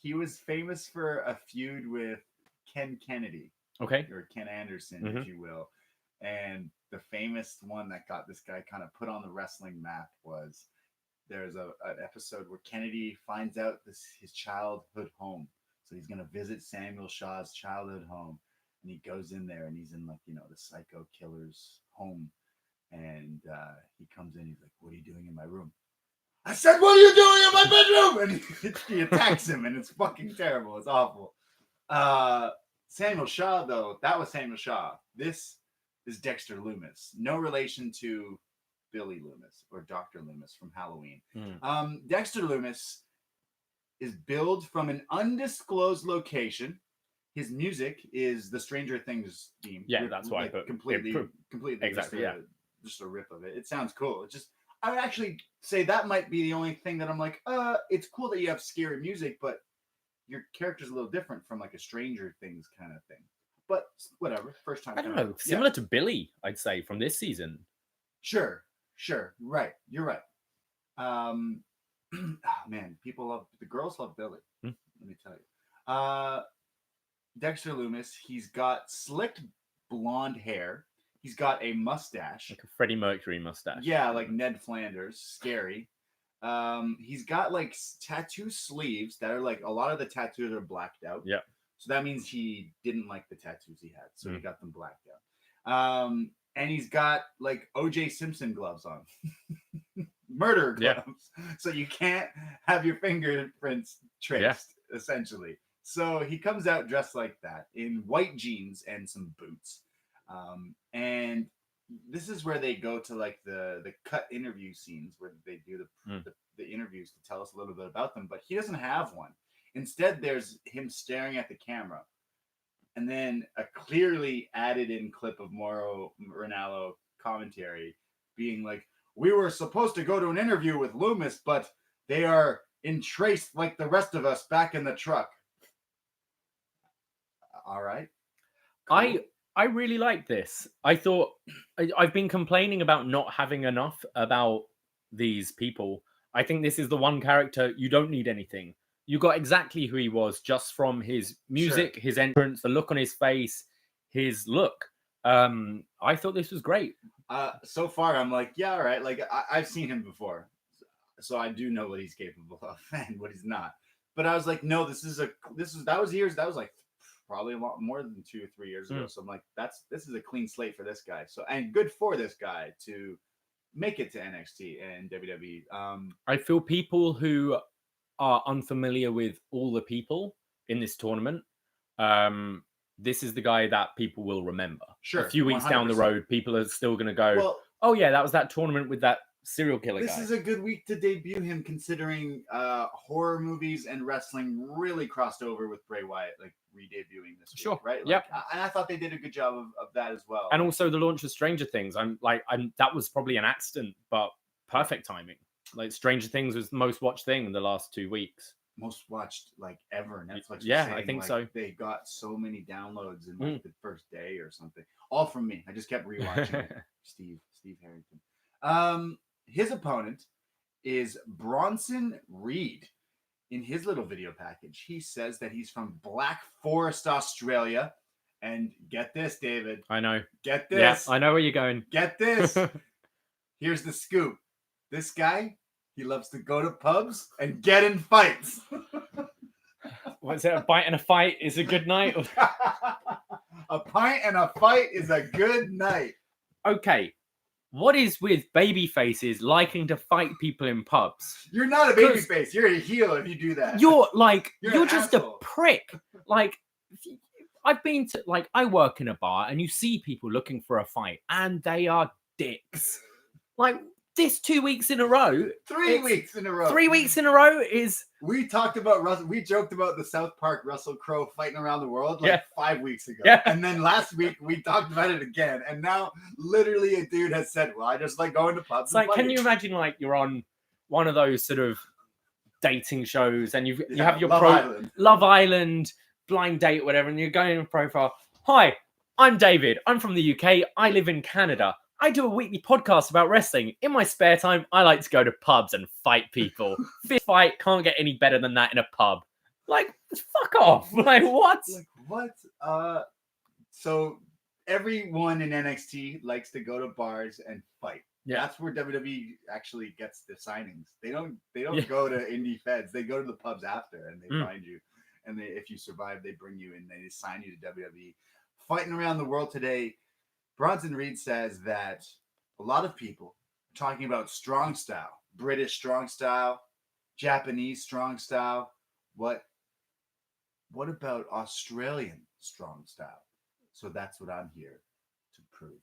he was famous for a feud with Ken Kennedy. Okay. Or Ken Anderson, if you will. And the famous one that got this guy kind of put on the wrestling map was there's an episode where Kennedy finds out his childhood home. So he's going to visit Samuel Shaw's childhood home. And he goes in there and he's in the psycho killer's home. And he comes in, he's like, "What are you doing in my room?" I said, "What are you doing in my bedroom?" And he attacks him, and it's fucking terrible. It's awful. Samuel Shaw, though, that was Samuel Shaw. This is Dexter Lumis. No relation to Billy Loomis or Dr. Loomis from Halloween. Dexter Lumis is billed from an undisclosed location. His music is the Stranger Things theme. Yeah, that's why I put completely exactly. Just a rip of it. It sounds cool. I would actually say that might be the only thing that I'm like, it's cool that you have scary music, but your character's a little different from like a Stranger Things kind of thing. But whatever. First time. I don't know. Similar to Billy, I'd say, from this season. Sure. Right. You're right. Man, the girls love Billy. Let me tell you. Dexter Lumis, he's got slicked blonde hair. He's got a mustache. Like a Freddie Mercury mustache. Yeah, like Ned Flanders. Scary. He's got like tattoo sleeves that are like, a lot of the tattoos are blacked out. Yeah. So that means he didn't like the tattoos he had. So he got them blacked out. And he's got like O.J. Simpson gloves on. Murder gloves. Yeah. So you can't have your fingerprints traced, essentially. So he comes out dressed like that in white jeans and some boots. And this is where they go to like the cut interview scenes where they do the interviews to tell us a little bit about them, but he doesn't have one. Instead, there's him staring at the camera, and then a clearly added in clip of Mauro Ranallo commentary being like, "We were supposed to go to an interview with Lumis, but they are entraced like the rest of us back in the truck." All right. Cool. I really like this. I thought I've been complaining about not having enough about these people. I think this is the one character you don't need anything. You got exactly who he was just from his music, his entrance, the look on his face, his look. I thought this was great. So far, I'm like, yeah, all right. Like I've seen him before, so I do know what he's capable of and what he's not. But I was like, no, that was like probably a lot more than 2 or 3 years ago. So I'm like, this is a clean slate for this guy. So, and good for this guy to make it to NXT and WWE. I feel people who are unfamiliar with all the people in this tournament, this is the guy that people will remember. Sure. A few weeks 100%. Down the road, people are still going to go, well, oh yeah, that was that tournament with that serial killer guy. This is a good week to debut him, considering horror movies and wrestling really crossed over with Bray Wyatt, like re-debuting this week, right? Like, and I thought they did a good job of that as well. And also the launch of Stranger Things. That was probably an accident, but perfect timing. Like Stranger Things was the most watched thing in the last 2 weeks. Most watched like ever. Netflix. Yeah, I think so. They got so many downloads in like the first day or something. All from me. I just kept rewatching it. Steve Herrington. His opponent is Bronson Reed. In his little video package, he says that he's from Black Forest, Australia. And get this, David. I know. Get this. Yeah, I know where you're going. Get this. Here's the scoop. This guy, he loves to go to pubs and get in fights. What's it? A bite and a fight is a good night? A pint and a fight is a good night. okay, what is with baby faces liking to fight people in pubs? You're not a baby face. You're a heel if you do that. You're like, you're just asshole. a prick. Like, I've been to, like, I work in a bar and you see people looking for a fight and they are dicks. Like, this 2 weeks in a row. 3 weeks in a row. 3 weeks in a row is. We talked about Russell. We joked about the South Park Russell Crowe fighting around the world 5 weeks ago. Yeah. And then last week we talked about it again. And now literally a dude has said, well, I just like going to pubs. It's like, can you imagine like you're on one of those sort of dating shows and you have your Love Island, blind date, whatever, and you're going in profile. Hi, I'm David. I'm from the UK. I live in Canada. I do a weekly podcast about wrestling. In my spare time, I like to go to pubs and fight people. Fist fight can't get any better than that in a pub. Like, fuck off. Like, what? Like, what? So everyone in NXT likes to go to bars and fight. Yeah. That's where WWE actually gets the signings. They don't go to indie feds. They go to the pubs after and they find you. And if you survive, they bring you in. They sign you to WWE. Fighting around the world today, Bronson Reed says that a lot of people are talking about strong style, British strong style, Japanese strong style. What about Australian strong style? So that's what I'm here to prove.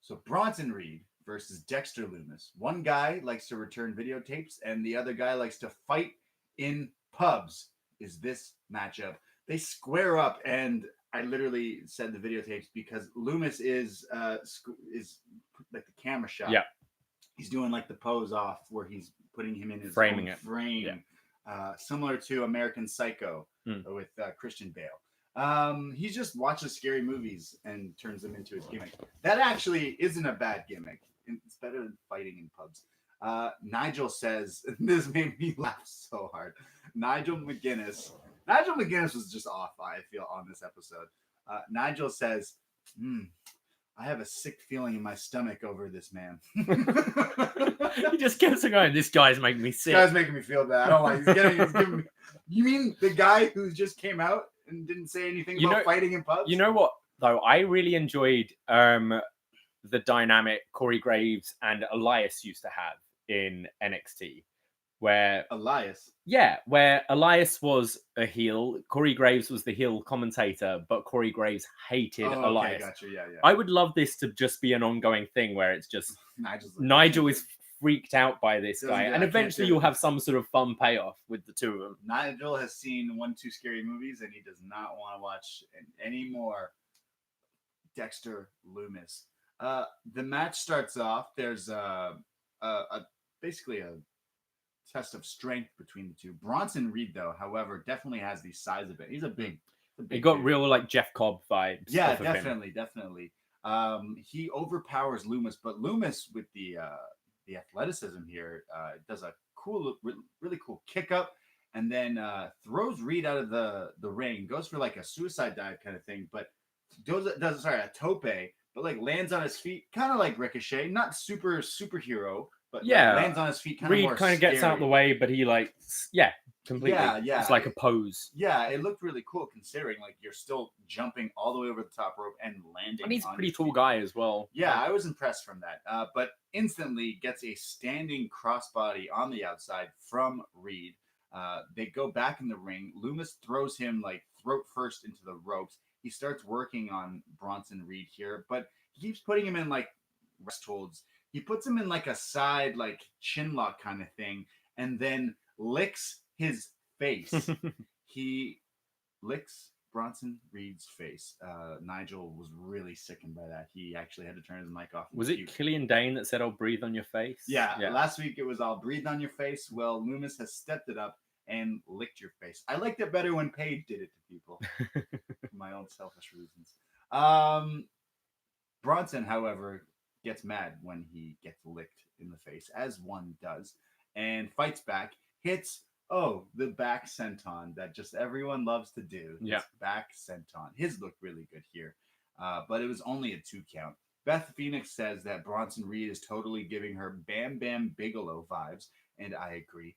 So Bronson Reed versus Dexter Lumis. One guy likes to return videotapes and the other guy likes to fight in pubs. Is this matchup? They square up, and I literally said the videotapes because Lumis is like the camera shot. Yeah, he's doing like the pose off where he's putting him in his framing it. Frame, similar to American Psycho with Christian Bale. He just watches scary movies and turns them into his gimmick. That actually isn't a bad gimmick. It's better than fighting in pubs. Nigel says, this made me laugh so hard. Nigel McGuinness was just off, I feel, on this episode. Nigel says, I have a sick feeling in my stomach over this man. He just keeps going, this guy's making me sick. This guy's making me feel bad. Oh my, he's giving me... You mean the guy who just came out and didn't say anything about fighting in pubs? You know what, though? I really enjoyed the dynamic Corey Graves and Elias used to have in NXT. Where Elias was a heel. Corey Graves was the heel commentator, but Corey Graves hated Elias. Gotcha. Yeah. I would love this to just be an ongoing thing where it's just Nigel is freaked out by this guy, and eventually you'll have some sort of fun payoff with the two of them. Nigel has seen 1-2 scary movies, and he does not want to watch any more Dexter Lumis. The match starts off. There's basically a test of strength between the two. Bronson Reed, though, however, definitely has the size of it. He's a big he got dude. Real like Jeff Cobb vibes. Yeah, definitely. He overpowers Lumis, but Lumis with the athleticism here does a cool, really cool kick up, and then throws Reed out of the ring. Goes for like a suicide dive kind of thing, but does a tope, but like lands on his feet, kind of like Ricochet, not superhero. But lands on his feet. Reed kind of gets out of the way, but he completely. Yeah. It's like a pose. Yeah, it looked really cool considering like you're still jumping all the way over the top rope and landing. And he's a pretty tall guy as well. Yeah, I was impressed from that. But instantly gets a standing crossbody on the outside from Reed. They go back in the ring. Lumis throws him like throat first into the ropes. He starts working on Bronson Reed here, but he keeps putting him in like rest holds. He puts him in like a side, like chin lock kind of thing, and then licks his face. He licks Bronson Reed's face. Nigel was really sickened by that. He actually had to turn his mic off. Was it Killian Dain that said, "I'll breathe on your face"? Yeah. Last week it was, "I'll breathe on your face." Well, Lumis has stepped it up and licked your face. I liked it better when Paige did it to people. For my own selfish reasons. Bronson, however, gets mad when he gets licked in the face, as one does, and fights back, hits the back senton that just everyone loves to do. Yeah, back senton. His looked really good here, but it was only a 2 count. Beth Phoenix says that Bronson Reed is totally giving her Bam Bam Bigelow vibes, and I agree.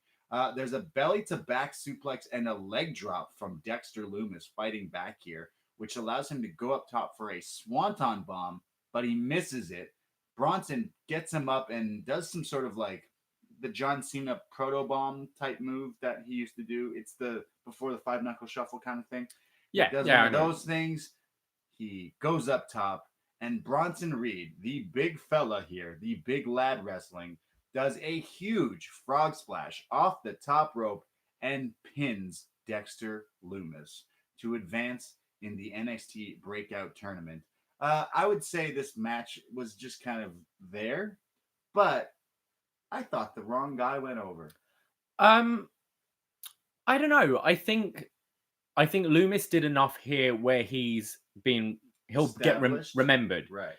There's a belly to back suplex and a leg drop from Dexter Lumis fighting back here, which allows him to go up top for a swanton bomb, but he misses it. Bronson gets him up and does some sort of like the John Cena proto bomb type move that he used to do. It's the before the 5-knuckle shuffle kind of thing. Yeah, he does one of those things. He goes up top, and Bronson Reed, the big fella here, the big lad wrestling, does a huge frog splash off the top rope and pins Dexter Lumis to advance in the NXT Breakout Tournament. I would say this match was just kind of there, but I thought the wrong guy went over. I don't know. I think Lumis did enough here where he'll get remembered. Right.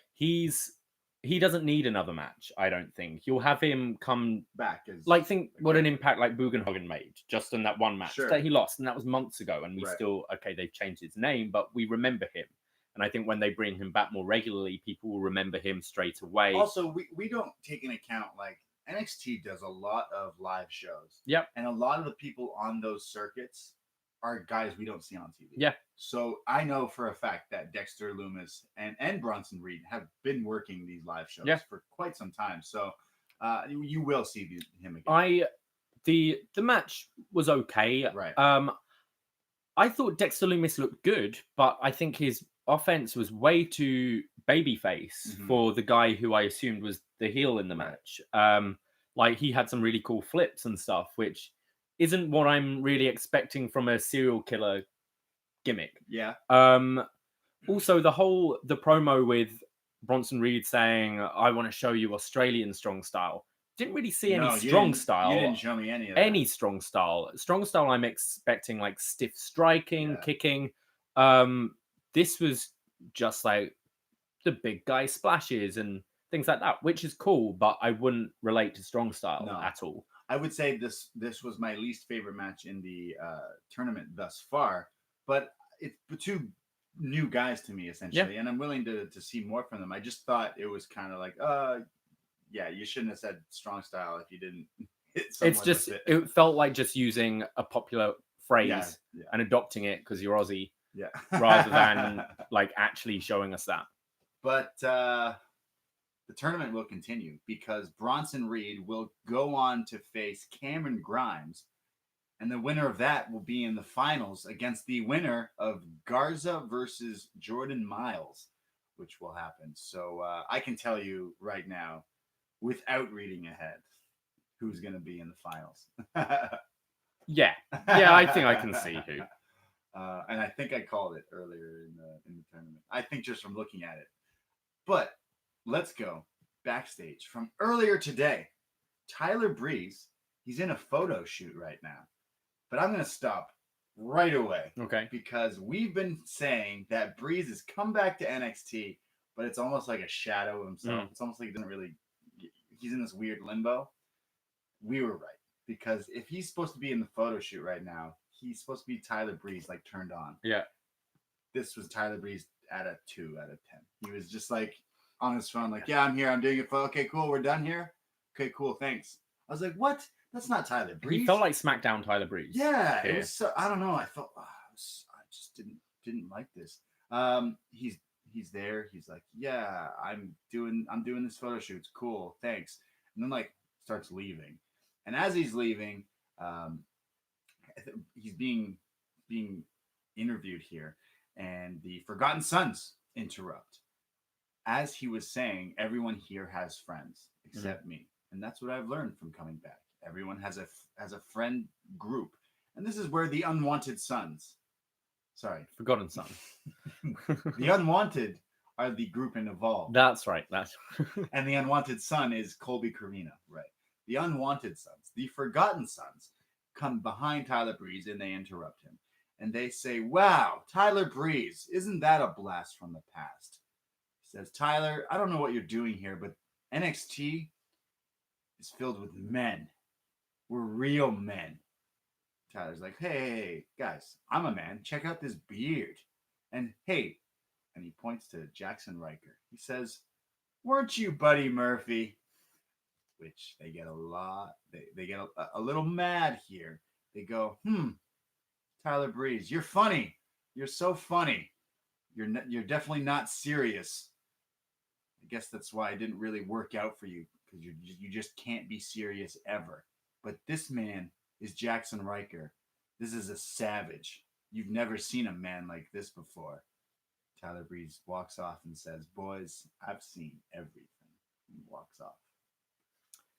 He doesn't need another match, I don't think. You'll have him come back as what an impact like Bugenhagen made just in that one match that he lost, and that was months ago, and we still they've changed his name, but we remember him. And I think when they bring him back more regularly, people will remember him straight away. Also, we don't take into account like NXT does a lot of live shows. Yep. And a lot of the people on those circuits are guys we don't see on TV. Yeah. So I know for a fact that Dexter Lumis and Bronson Reed have been working these live shows for quite some time. So you will see him again. The match was okay. Right. I thought Dexter Lumis looked good, but I think his offense was way too babyface for the guy who I assumed was the heel in the match. Like he had some really cool flips and stuff, which isn't what I'm really expecting from a serial killer gimmick. Yeah. Also, the promo with Bronson Reed saying, "I want to show you Australian strong style." Didn't really see any strong style. You didn't show me any of that. Any strong style. Strong style, I'm expecting like stiff striking, kicking. This was just like the big guy splashes and things like that, which is cool, but I wouldn't relate to strong style at all. I would say this was my least favorite match in the tournament thus far, but it's two new guys to me essentially, and I'm willing to see more from them. I just thought it was kind of like, you shouldn't have said strong style if you didn't hit someone. It's just it felt like just using a popular phrase and adopting it because you're Aussie, rather than like actually showing us that. But the tournament will continue because Bronson Reed will go on to face Cameron Grimes, and the winner of that will be in the finals against the winner of Garza versus Jordan Miles, which will happen. So I can tell you right now, without reading ahead, who's going to be in the finals. Yeah, I think I can see who. And I think I called it earlier in the tournament. I think just from looking at it. But let's go backstage from earlier today. Tyler Breeze, he's in a photo shoot right now. But I'm going to stop right away. Okay. Because we've been saying that Breeze has come back to NXT, but it's almost like a shadow of himself. It's almost like he doesn't really... He's in this weird limbo. We were right. Because if he's supposed to be in the photo shoot right now, he's supposed to be Tyler Breeze, like turned on. Yeah. This was Tyler Breeze at a 2 out of 10. He was just like on his phone, like, yeah, I'm here. I'm doing it. Okay, cool. We're done here. Okay, cool. Thanks. I was like, what? That's not Tyler Breeze. He felt like SmackDown Tyler Breeze. Yeah. It was so, I don't know. I felt, I just didn't like this. He's there. He's like, yeah, I'm doing this photo shoot. It's cool. Thanks. And then like starts leaving. And as he's leaving, he's being interviewed here, and the Forgotten Sons interrupt. As he was saying, everyone here has friends except me, and that's what I've learned from coming back. Everyone has a friend group, and this is where the Unwanted Sons. Sorry, Forgotten Sons. The Unwanted are the group in Evolve. That's right. And the Unwanted Son is Colby Corina, right? The Unwanted Sons, the Forgotten Sons, come behind Tyler Breeze and they interrupt him. And they say, wow, Tyler Breeze, isn't that a blast from the past? He says, Tyler, I don't know what you're doing here, but NXT is filled with men. We're real men. Tyler's like, hey, guys, I'm a man. Check out this beard. And hey, and he points to Jackson Riker. He says, weren't you Buddy Murphy? Which they get a lot. They get a little mad here. They go, Tyler Breeze, you're funny. You're so funny. You're definitely not serious. guess that's why it didn't really work out for you, because you just can't be serious ever. But this man is Jackson Riker. This is a savage. You've never seen a man like this before. Tyler Breeze walks off and says, boys, I've seen everything. He walks off.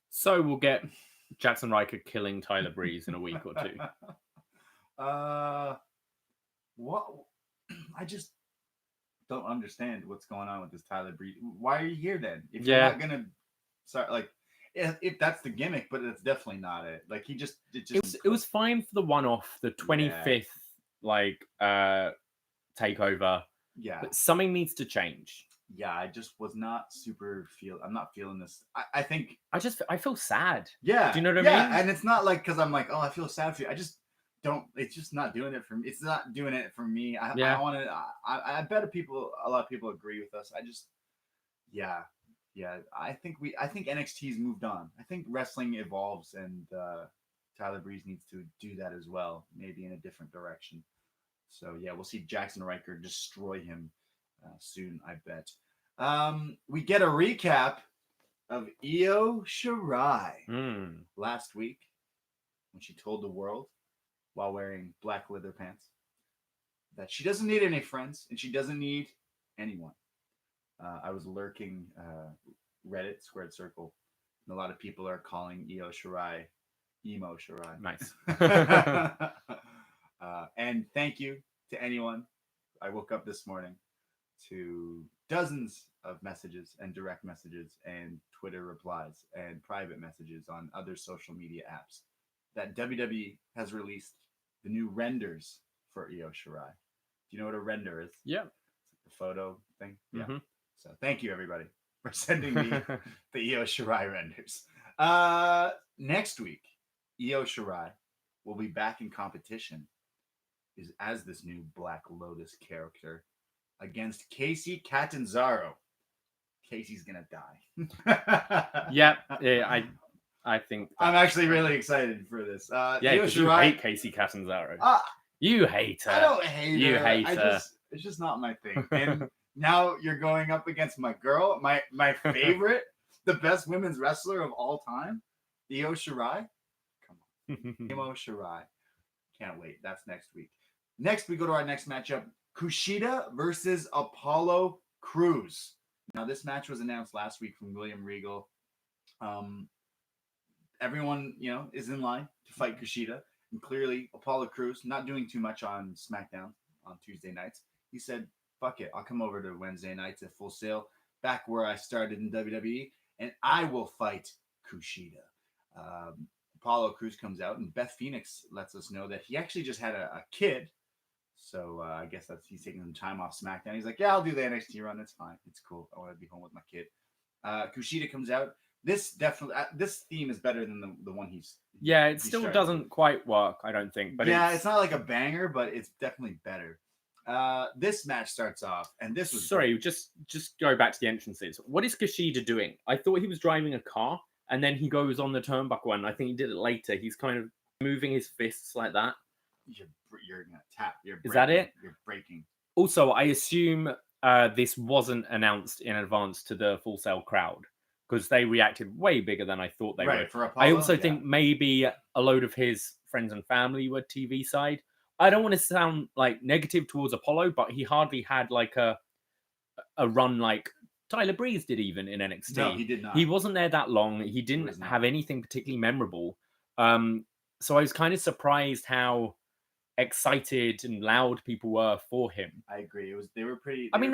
So we'll get Jackson Riker killing Tyler Breeze in a week or two. What? I just don't understand what's going on with this Tyler Breeze. Why are you here then? If you're not gonna start, like, if that's the gimmick, but it's definitely not it. Like, it was fine for the one-off, the 25th takeover. Yeah, but something needs to change. Yeah, I just was not I'm not feeling this. I think I feel sad. Yeah, do you know what I mean? Yeah, and it's not like because I'm like, oh, I feel sad for you. I just don't. It's just not doing it for me. It's not doing it for me. I want to. I bet a lot of people agree with us. I just, yeah. I think NXT's moved on. I think wrestling evolves, and Tyler Breeze needs to do that as well, maybe in a different direction. So yeah, we'll see Jackson Riker destroy him soon, I bet. We get a recap of Io Shirai last week when she told the world, while wearing black leather pants, that she doesn't need any friends and she doesn't need anyone. I was lurking Reddit, Squared Circle, and a lot of people are calling Io Shirai Emo Shirai. Nice. And thank you to anyone. I woke up this morning to dozens of messages and direct messages and Twitter replies and private messages on other social media apps that WWE has released the new renders for Io Shirai. Do you know what a render is? Yeah. It's like the photo thing. Yeah. Mm-hmm. So thank you, everybody, for sending me the Io Shirai renders. Next week, Io Shirai will be back in competition as this new Black Lotus character against Casey Catanzaro. Casey's gonna die. Yeah, I think I'm actually really excited for this. Io Shirai, you hate Casey Catanzaro. You hate her. I don't hate her. You hate her. It's just not my thing. And now you're going up against my girl, my favorite, the best women's wrestler of all time, Io Shirai. Come on, Io Shirai. Can't wait. That's next week. Next, we go to our next matchup: Kushida versus Apollo Crews. Now, this match was announced last week from William Regal. Everyone, is in line to fight Kushida. And clearly, Apollo Crews, not doing too much on SmackDown on Tuesday nights. He said, fuck it, I'll come over to Wednesday nights at Full Sail, back where I started in WWE, and I will fight Kushida. Apollo Crews comes out, and Beth Phoenix lets us know that he actually just had a kid. So I guess he's taking some time off SmackDown. He's like, yeah, I'll do the NXT run. It's fine. It's cool. I want to be home with my kid. Kushida comes out. This theme is better than the one he's. Yeah, it still doesn't quite work, I don't think. But yeah, it's not like a banger, but it's definitely better. This match starts off, and this was. Sorry, just go back to the entrances. What is Kushida doing? I thought he was driving a car, and then he goes on the turnbuckle, and I think he did it later. He's kind of moving his fists like that. You're gonna tap. Is that it? You're breaking. Also, I assume this wasn't announced in advance to the Full Sail crowd, because they reacted way bigger than I thought they would. For Apollo, I also think maybe a load of his friends and family were TV side. I don't want to sound like negative towards Apollo, but he hardly had like a run like Tyler Breeze did even in NXT. No, he did not. He wasn't there that long. He didn't have anything particularly memorable. So I was kind of surprised how excited and loud people were for him. I agree. They were pretty. I mean,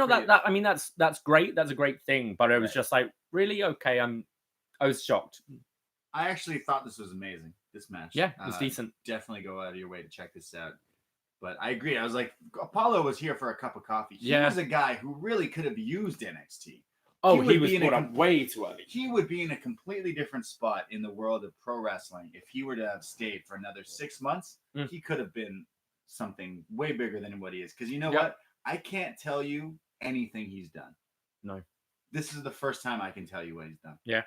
that's great. That's a great thing. But it was just like, really? Okay. I was shocked. I actually thought this was amazing. This match. Yeah, it was decent. Definitely go out of your way to check this out. But I agree. I was like, Apollo was here for a cup of coffee. He was a guy who really could have used NXT. Oh, he was brought up way too early. He would be in a completely different spot in the world of pro wrestling if he were to have stayed for another 6 months. He could have been something way bigger than what he is. Because you know what? I can't tell you anything he's done. No. This is the first time I can tell you what he's done. Yeah.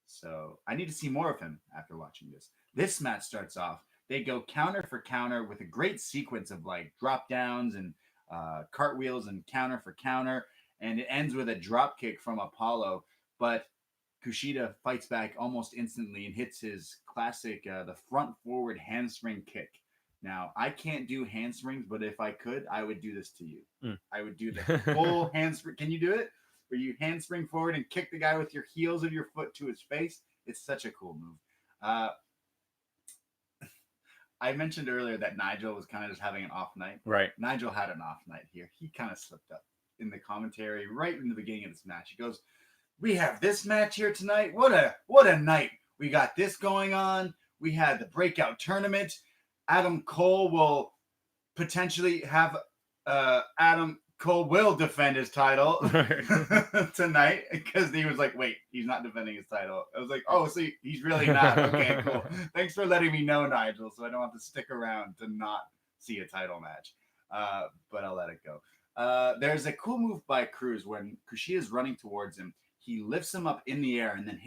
So I need to see more of him after watching this. This match starts off. They go counter for counter with a great sequence of like drop downs and cartwheels and counter for counter. and it ends with a drop kick from Apollo, but Kushida fights back almost instantly and hits his classic, the front forward handspring kick. Now, I can't do handsprings, but if I could, I would do this to you. I would do the full handspring. Can you do it? Where you handspring forward and kick the guy with your heels of your foot to his face? It's such a cool move. I mentioned earlier that Nigel was kind of just having an off night. Right. Nigel had an off night here. He kind of slipped up in the commentary right in the beginning of this match. He goes, "We have this match here tonight. What a night. We got this going on. We had the breakout tournament. Adam Cole will potentially have Adam Cole will defend his title tonight," because he was like, "Wait, he's not defending his title." I was like, "Oh, so he's really not? Okay, cool. Thanks for letting me know, Nigel, so I don't have to stick around to not see a title match." But I'll let it go. There's a cool move by Cruz when Kushida's running towards him. He lifts him up in the air and then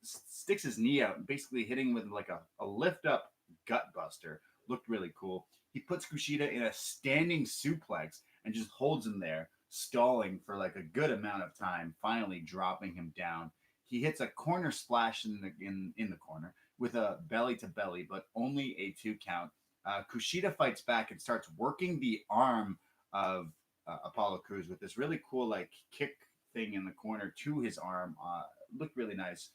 sticks his knee out and basically hitting with like a lift up gut buster. Looked really cool. He puts Kushida in a standing suplex and just holds him there, stalling for like a good amount of time, finally dropping him down. He hits a corner splash in the corner with a belly to belly, but only a 2 count. Kushida fights back and starts working the arm of Apollo Crews with this really cool like kick thing in the corner to his arm. Looked really nice.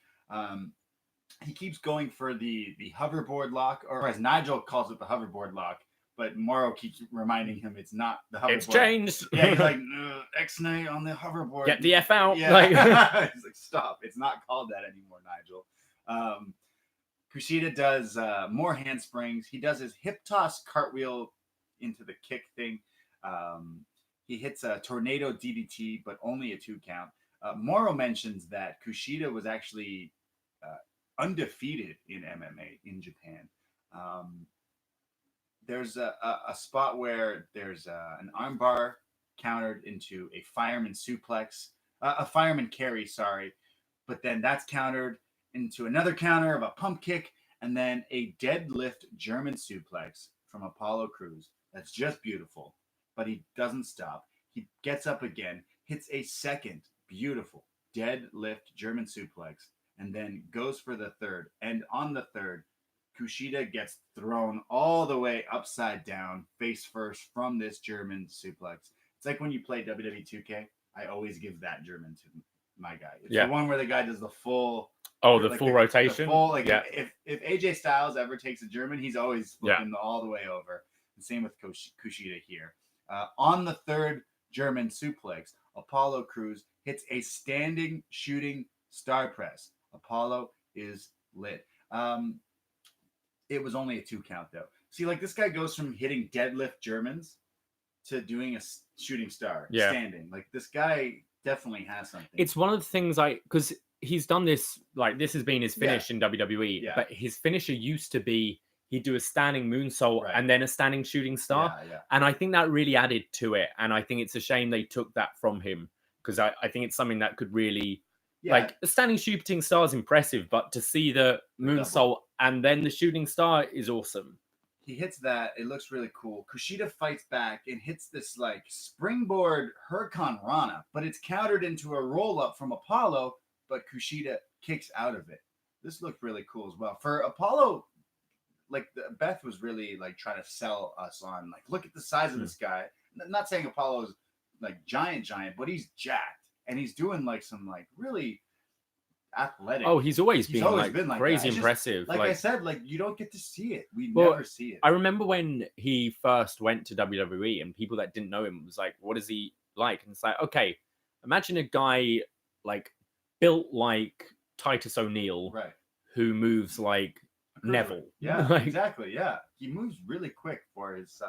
He keeps going for the hoverboard lock, or as Nigel calls it, the hoverboard lock. But Morrow keeps reminding him it's not the hoverboard. It's changed. Yeah, he's like, X-Nay on the hoverboard. Get the F out. Yeah. He's like, stop. It's not called that anymore, Nigel. Kushida does more handsprings. He does his hip toss cartwheel into the kick thing. He hits a tornado DDT, but only a 2 count. Morrow mentions that Kushida was actually undefeated in MMA in Japan. There's a spot where there's an armbar countered into a fireman suplex, a fireman carry, sorry. But then that's countered into another counter of a pump kick, and then a deadlift German suplex from Apollo Crews. That's just beautiful. But he doesn't stop. He gets up again, hits a second beautiful deadlift German suplex, and then goes for the third. And on the third, Kushida gets thrown all the way upside down, face first, from this German suplex. It's like when you play WWE 2K, I always give that German to my guy. It's the one where the guy does the full... Oh, the full rotation? The full, if AJ Styles ever takes a German, he's always flipping all the way over. And same with Kushida here. On the third German suplex, Apollo Crews hits a standing shooting star press. Apollo is lit. It was only a 2 count, though. See, like, this guy goes from hitting deadlift Germans to doing a shooting star, standing. Like, this guy definitely has something. It's one of the things because he's done this, like, this has been his finish in WWE, but his finisher used to be, he'd do a standing moonsault and then a standing shooting star. And I think that really added to it. And I think it's a shame they took that from him, because I think it's something that could really... Like, the standing shooting star is impressive, but to see the moonsault and then the shooting star is awesome. He hits that. It looks really cool. Kushida fights back and hits this, like, springboard Hurricane Rana, but it's countered into a roll-up from Apollo, but Kushida kicks out of it. This looked really cool as well. For Apollo, like, Beth was really, like, trying to sell us on, like, look at the size of this guy. I'm not saying Apollo's, like, giant, but he's jacked. And he's doing like some like really athletic. Oh, he's always been like crazy impressive. Like I said, like you don't get to see it. We never see it. I remember when he first went to WWE and people that didn't know him was like, what is he like? And it's like, okay, imagine a guy like built like Titus O'Neil, who moves like Neville. Yeah, like, exactly. Yeah. He moves really quick for his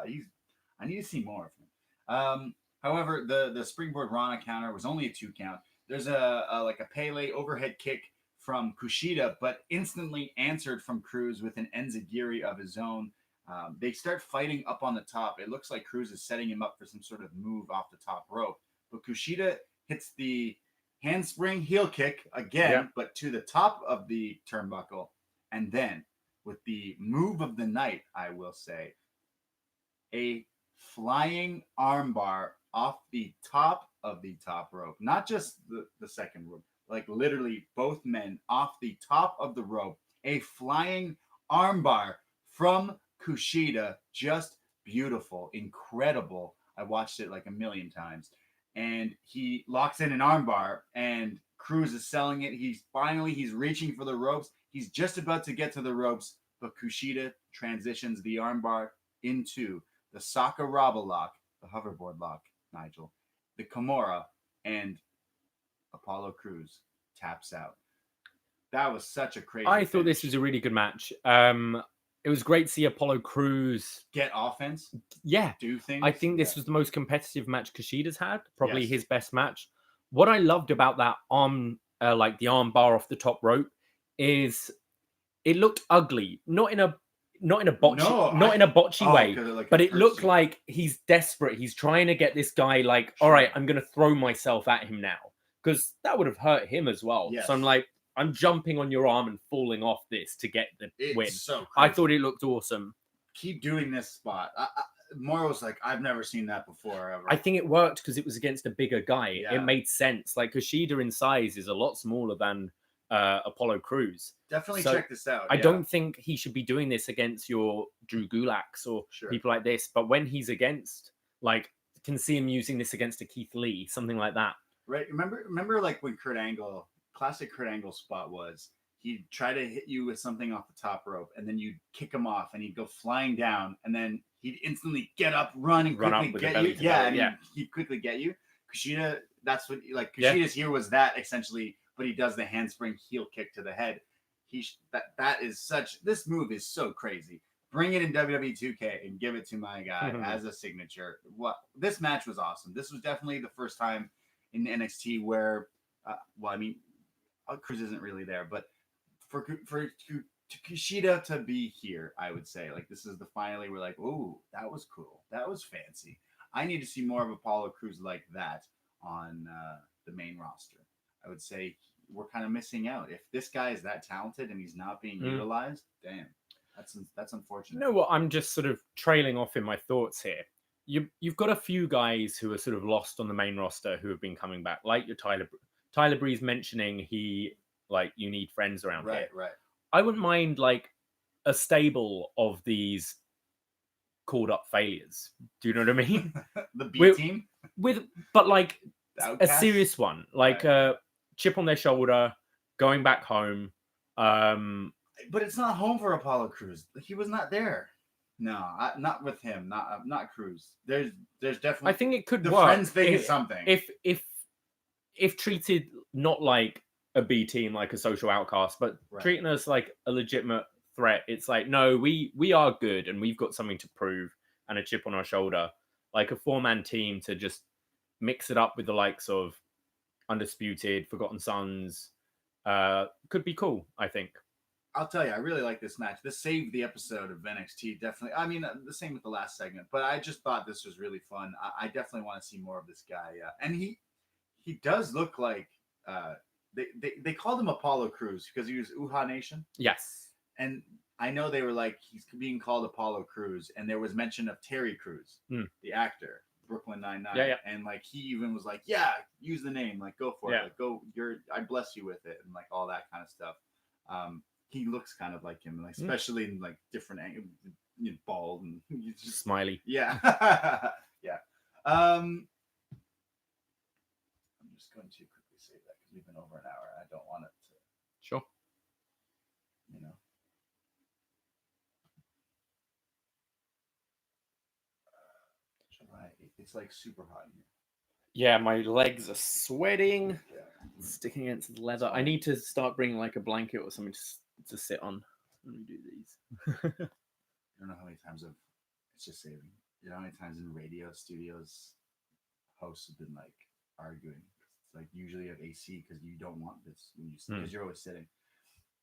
I need to see more of him. However, the springboard Rana counter was only a 2 count. There's a Pele overhead kick from Kushida, but instantly answered from Cruz with an enziguri of his own. They start fighting up on the top. It looks like Cruz is setting him up for some sort of move off the top rope. But Kushida hits the handspring heel kick again, but to the top of the turnbuckle. And then, with the move of the night, I will say, a flying armbar off the top of the top rope, not just the second rope, like literally both men off the top of the rope, a flying armbar from Kushida, just beautiful, incredible. I watched it like a million times. And he locks in an armbar, and Cruz is selling it. He's reaching for the ropes. He's just about to get to the ropes, but Kushida transitions the armbar into the Sakuraba lock, the hoverboard lock, Nigel, the Kimura, and Apollo Crews taps out. That was such a crazy I thought finish. this was a really good match. It was great to see Apollo Crews get offense. Yeah. Do things. I think this was the most competitive match Kushida's had. Probably Yes. his best match. What I loved about that arm, like the arm bar off the top rope, is it looked ugly. Not in a botchy way, Like but it looked like he's desperate. He's trying to get this guy like, all right, I'm going to throw myself at him now, because that would have hurt him as well. Yes. So I'm like, I'm jumping on your arm and falling off this to get the win. So crazy. I thought it looked awesome. Keep doing this spot. Moro's like, I've never seen that before ever. I think it worked because it was against a bigger guy. Yeah. It made sense. Like Kushida in size is a lot smaller than Apollo Crews. Definitely So check this out. I don't think he should be doing this against your Drew Gulaks or people like this. But when he's against, like, can see him using this against a Keith Lee, something like that. Right. Remember like when classic Kurt Angle spot was, he'd try to hit you with something off the top rope, and then you'd kick him off, and he'd go flying down, and then he'd instantly get up, run, and quickly get you. Yeah, he'd quickly get you. Kushida, that's what Kushida's here was that essentially, but he does the handspring heel kick to the head. This move is so crazy. Bring it in WWE 2K and give it to my guy as a signature. This match was awesome. This was definitely the first time in NXT where, Cruz isn't really there, but for Kushida to be here, I would say, like, this is finally we're like, ooh, that was cool, that was fancy. I need to see more of Apollo Crews like that on the main roster. I would say we're kind of missing out. If this guy is that talented and he's not being utilized, damn, that's unfortunate. You know what? I'm just sort of trailing off in my thoughts here. You've got a few guys who are sort of lost on the main roster who have been coming back, like your Tyler Breeze mentioning you need friends around here. Right. I wouldn't mind like a stable of these called up failures. Do you know what I mean? The B team? But like a serious one, like chip on their shoulder, going back home. But it's not home for Apollo Crews. He was not there. No, not with him. Not Crews. There's definitely. I think it could the work. Friends thing is something. If treated not like a B team, like a social outcast, but treating us like a legitimate threat. It's like, no, we are good and we've got something to prove and a chip on our shoulder. Like a 4-man team to just mix it up with the likes of Undisputed, Forgotten Sons, could be cool, I think. I'll tell you, I really like this match. This saved the episode of NXT, definitely. I mean, the same with the last segment, but I just thought this was really fun. I definitely want to see more of this guy. And he does look like they called him Apollo Crews because he was Uhaa Nation. Yes. And I know they were like, he's being called Apollo Crews, and there was mention of Terry Crews, the actor, Brooklyn Nine-Nine. Yeah. And like he even was like, yeah, use the name, like go for it, like go, I bless you with it, and like all that kind of stuff. He looks kind of like him, like especially in like different angles, bald and just smiley. Yeah. Yeah. I'm just going to quickly say that because we've been over an hour. I don't want it to. Sure. It's like super hot in here. Yeah, my legs are sweating, sticking against the leather. I need to start bringing like a blanket or something to sit on. Let me do these. I don't know how many times it's just saving. You know how many times in radio studios hosts have been like arguing. It's like usually you have AC because you don't want this because you're always sitting,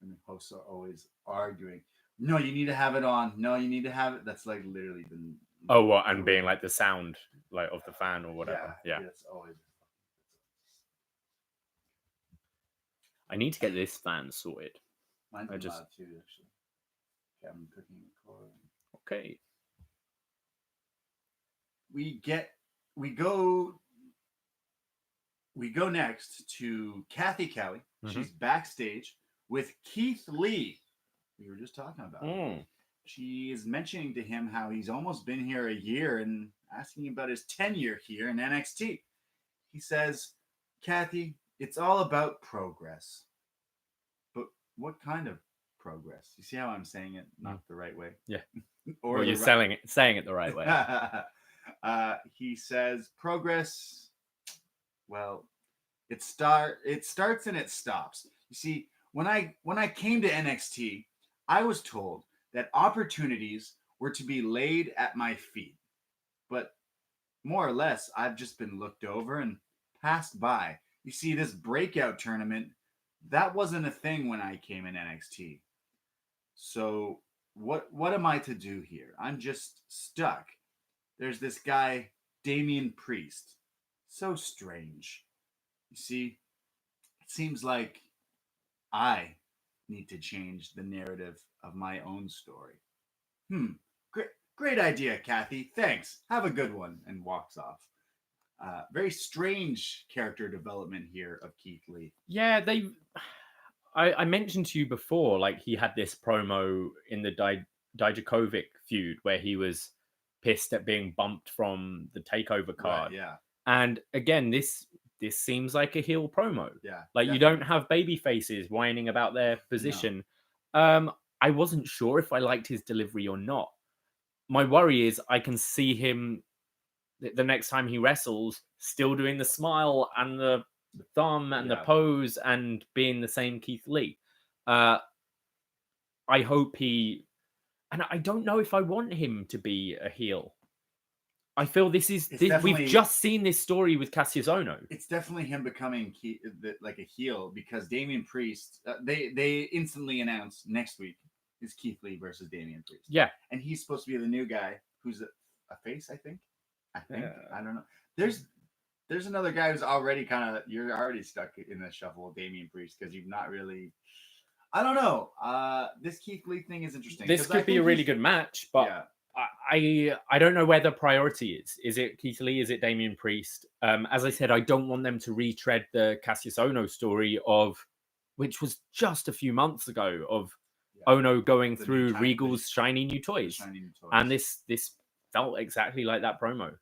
and the hosts are always arguing. No, you need to have it on. No, you need to have it. That's like literally been. Oh, what? And being like the sound like of the fan or whatever. Yeah. It's always. I need to get this fan sorted. Mine's loud too, actually. Okay, I'm cooking the core. Okay. We go we go next to Kathy Kelly. Mhm. She's backstage with Keith Lee. We were just talking about it. She is mentioning to him how he's almost been here a year and asking about his tenure here in NXT. He says, Kathy, it's all about progress. But what kind of progress? You see how I'm saying it not the right way? Yeah. Or well, you're saying it the right way. He says, progress, well, it starts and it stops. You see, when I came to NXT, I was told that opportunities were to be laid at my feet. But more or less, I've just been looked over and passed by. You see, this breakout tournament, that wasn't a thing when I came in NXT. So what am I to do here? I'm just stuck. There's this guy, Damian Priest. So strange. You see, it seems like I need to change the narrative of my own story. Great idea, Kathy. Thanks. Have a good one. And walks off. Very strange character development here of Keith Lee. Yeah, I mentioned to you before, like he had this promo in the Dijakovic feud where he was pissed at being bumped from the takeover card. Right, yeah. And again, this seems like a heel promo. Yeah. Like definitely. you don't have baby faces whining about their position. No. I wasn't sure if I liked his delivery or not. My worry is I can see him the next time he wrestles still doing the smile and the thumb and the pose and being the same Keith Lee. I hope and I don't know if I want him to be a heel. I feel we've just seen this story with Cassius Ohno. It's definitely him becoming like a heel because Damian Priest, they instantly announced next week is Keith Lee versus Damian Priest. Yeah. And he's supposed to be the new guy who's a face, I think. I don't know. There's another guy who's already you're already stuck in the shuffle of Damian Priest because you've not really. I don't know. This Keith Lee thing is interesting. This could be a really good match, but I don't know where the priority is. Is it Keith Lee? Is it Damian Priest? As I said, I don't want them to retread the Cassius Ohno story which was just a few months ago of Ohno going through Regal's shiny new toys. And this felt exactly like that promo.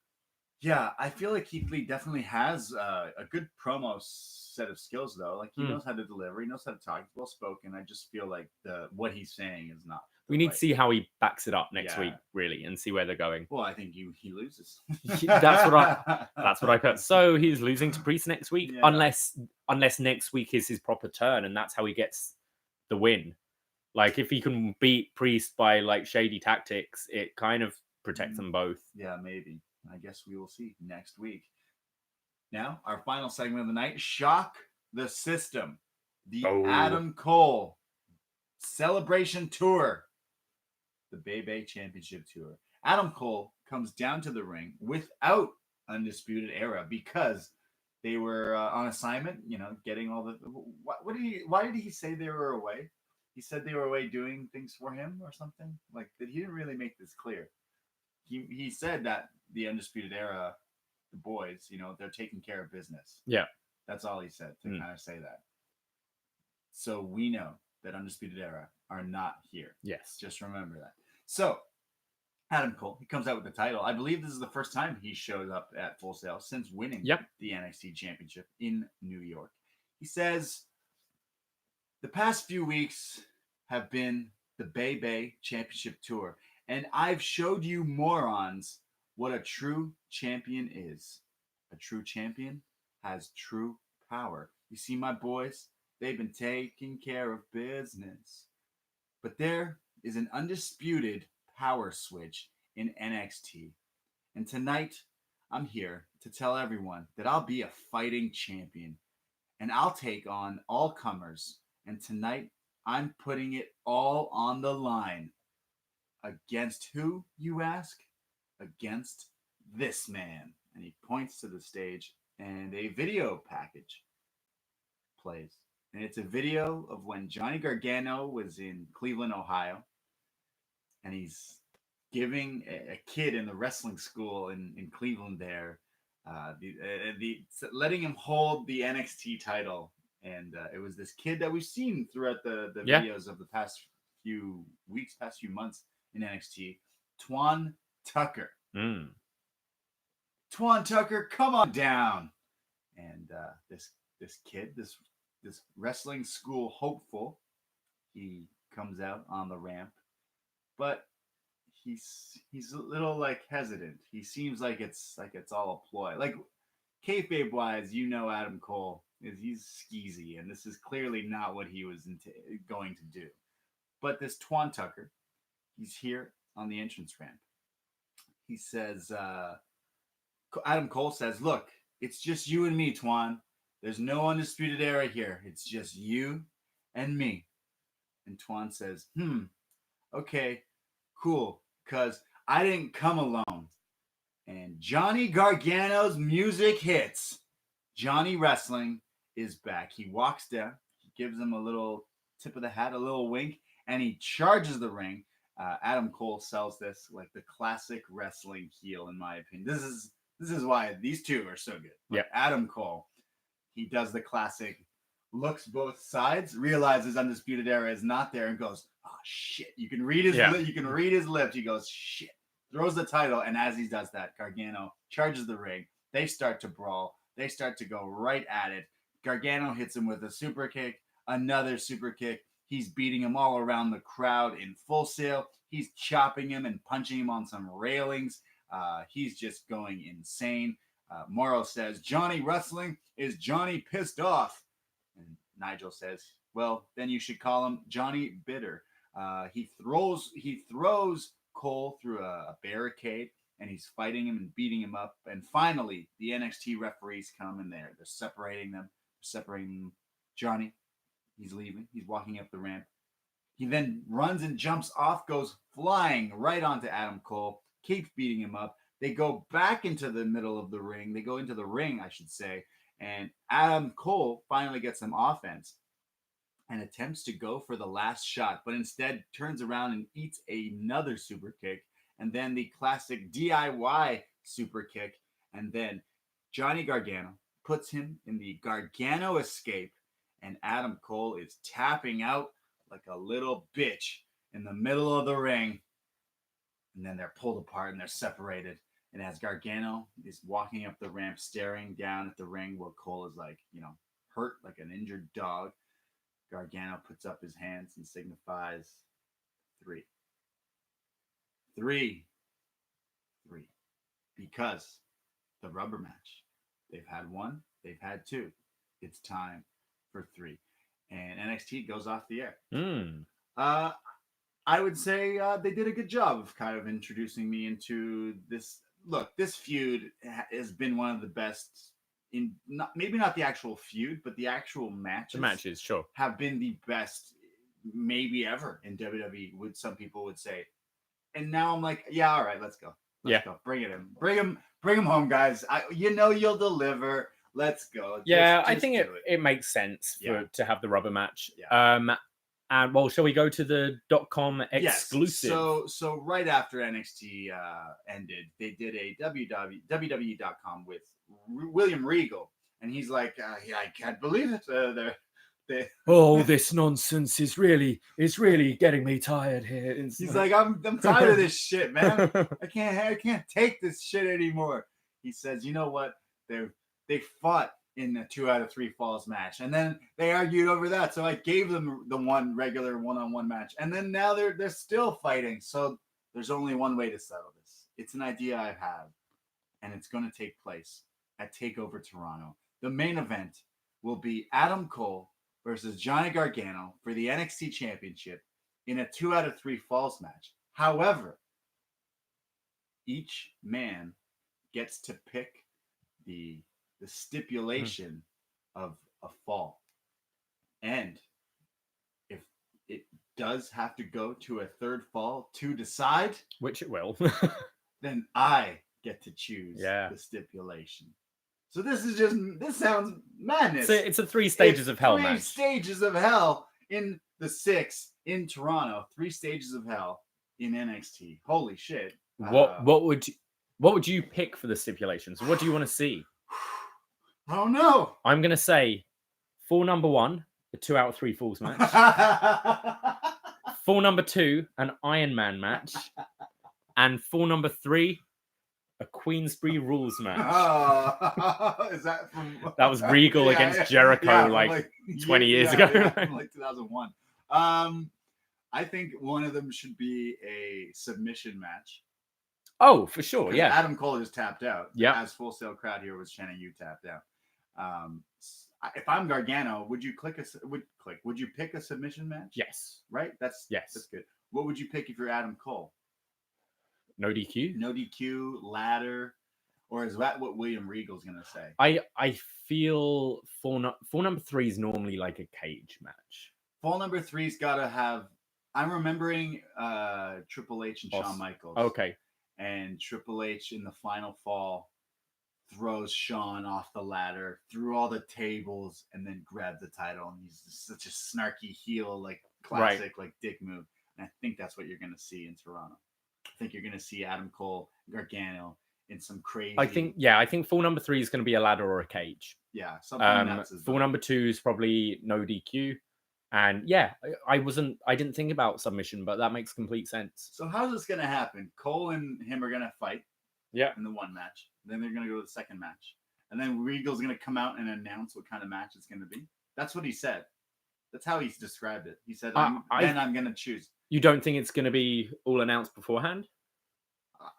Yeah, I feel like Keith Lee definitely has a good promo set of skills, though. Like he knows how to deliver, he knows how to talk, he's well spoken. I just feel like what he's saying is not. We need to see how he backs it up next week, really, and see where they're going. Well, I think he loses. That's what I heard. So he's losing to Priest next week, unless next week is his proper turn, and that's how he gets the win. Like if he can beat Priest by like shady tactics, it kind of protects them both. Yeah, maybe. I guess we will see next week. Now, our final segment of the night, Shock the System. The Adam Cole Celebration Tour. The Bebe Championship Tour. Adam Cole comes down to the ring without Undisputed Era because they were on assignment, getting all the... Why did he say they were away? He said they were away doing things for him or something? Like, he didn't really make this clear. He said that the Undisputed Era, the boys, they're taking care of business. Yeah. That's all he said to kind of say that. So we know that Undisputed Era are not here. Yes. Just remember that. So Adam Cole, he comes out with the title. I believe this is the first time he showed up at Full Sail since winning the NXT Championship in New York. He says, the past few weeks have been the Bebe Championship Tour. And I've showed you morons what a true champion is. A true champion has true power. You see, my boys, they've been taking care of business. But there is an undisputed power switch in NXT. And tonight, I'm here to tell everyone that I'll be a fighting champion. And I'll take on all comers. And tonight, I'm putting it all on the line. Against who, you ask? Against this man. And he points to the stage, and a video package plays. And it's a video of when Johnny Gargano was in Cleveland, Ohio. And he's giving a kid in the wrestling school in Cleveland there letting him hold the NXT title. And it was this kid that we've seen throughout the Yeah. videos of the past few weeks, past few months in NXT, Twan Tucker. Twan Tucker, come on down. And this kid, this wrestling school hopeful, he comes out on the ramp, but he's a little like hesitant. He seems like it's all a ploy. Like kayfabe wise, Adam Cole he's skeezy, and this is clearly not what he was going to do. But this Twan Tucker, he's here on the entrance ramp. He says, Adam Cole says, "Look, it's just you and me, Twan. There's no undisputed era here. It's just you and me." And Twan says, okay, cool, because I didn't come alone. And Johnny Gargano's music hits. Johnny Wrestling is back. He walks down. He gives him a little tip of the hat, a little wink, and he charges the ring. Adam Cole sells this like the classic wrestling heel, in my opinion. This is why these two are so good. Yeah. Adam Cole, he does the classic, looks both sides, realizes Undisputed Era is not there, and goes, "Oh shit!" You can read his you can read his lips. He goes, "Shit!" Throws the title, and as he does that, Gargano charges the ring. They start to brawl. They start to go right at it. Gargano hits him with a super kick, another super kick. He's beating him all around the crowd in Full Sail. He's chopping him and punching him on some railings. He's just going insane. Morrow says, "Johnny Wrestling is Johnny Pissed Off." And Nigel says, "Well, then you should call him Johnny Bitter." He throws Cole through a barricade, and he's fighting him and beating him up. And finally, the NXT referees come in there. They're separating them. Johnny, he's leaving. He's walking up the ramp. He then runs and jumps off, goes flying right onto Adam Cole, keeps beating him up. They go back into the middle of the ring. They go into the ring, I should say. And Adam Cole finally gets some offense and attempts to go for the last shot, but instead turns around and eats another super kick, and then the classic DIY super kick, and then Johnny Gargano puts him in the Gargano escape, and Adam Cole is tapping out like a little bitch in the middle of the ring, and then they're pulled apart and they're separated. And as Gargano is walking up the ramp, staring down at the ring where Cole is like, hurt like an injured dog, Gargano puts up his hands and signifies 3. 3. Because the rubber match, they've had 1, they've had 2. It's time for 3. And NXT goes off the air. I would say they did a good job of kind of introducing me into this. Look, this feud has been one of the best maybe not the actual feud, but the actual matches. The matches, sure, have been the best maybe ever in WWE. Some people would say. And now I'm like, yeah, all right, let's go. Let's go. Bring it in. Bring him home, guys. You'll deliver. Let's go. I think it makes sense to have the rubber match. And well, shall we go to the .com exclusive? Yes. So right after NXT ended, they did a WWE.com with William Regal, and he's like, I can't believe it. This nonsense is really getting me tired here. He's like, I'm tired of this shit, man. I can't take this shit anymore. He says, you know what? They fought in the 2 out of 3 falls match, and then they argued over that. So I gave them the one regular one-on-one match, and then now they're still fighting. So there's only one way to settle this. It's an idea I have, and it's going to take place at TakeOver Toronto. The main event will be Adam Cole versus Johnny Gargano for the NXT Championship in a 2 out of 3 falls match. However, each man gets to pick the stipulation of a fall. And if it does have to go to a 3rd fall to decide, which it will, then I get to choose the stipulation. So this sounds madness. It's a 3 stages of hell match. 3 stages of hell in the 6 in Toronto. 3 stages of hell in NXT. Holy shit. What would What would you pick for the stipulations? What do you want to see? I don't know. I'm going to say fall number 1, a 2 out of 3 falls match. Fall number 2, an Iron Man match. And fall number 3, a Queensberry Rules match. Is that from... That was Regal against Jericho like 20 years ago. From like 2001. I think one of them should be a submission match. Oh, for sure, yeah. Adam Cole just tapped out. Yeah. As Full Sail Crowd here was chanting, you tapped out. If I'm Gargano, would you pick a submission match? Yes. Right? That's good. What would you pick if you're Adam Cole? No DQ? No DQ, ladder, or is that what William Regal's gonna say? I feel fall number 3 is normally like a cage match. Fall number 3's gotta have. I'm remembering Triple H and Shawn Michaels. Okay. And Triple H in the final fall throws Shawn off the ladder, through all the tables, and then grabs the title. And he's such a snarky heel, like classic, like dick move. And I think that's what you're going to see in Toronto. I think you're going to see Adam Cole, Gargano in some crazy. I think fall number 3 is going to be a ladder or a cage. Yeah, something nuts. Fall number 2 is probably no DQ. And yeah, I didn't think about submission, but that makes complete sense. So how's this going to happen? Cole and him are going to fight. Yeah. In the one match. Then they're going to go to the second match. And then Regal's going to come out and announce what kind of match it's going to be. That's what he said. That's how he's described it. He said, I'm going to choose. You don't think it's going to be all announced beforehand?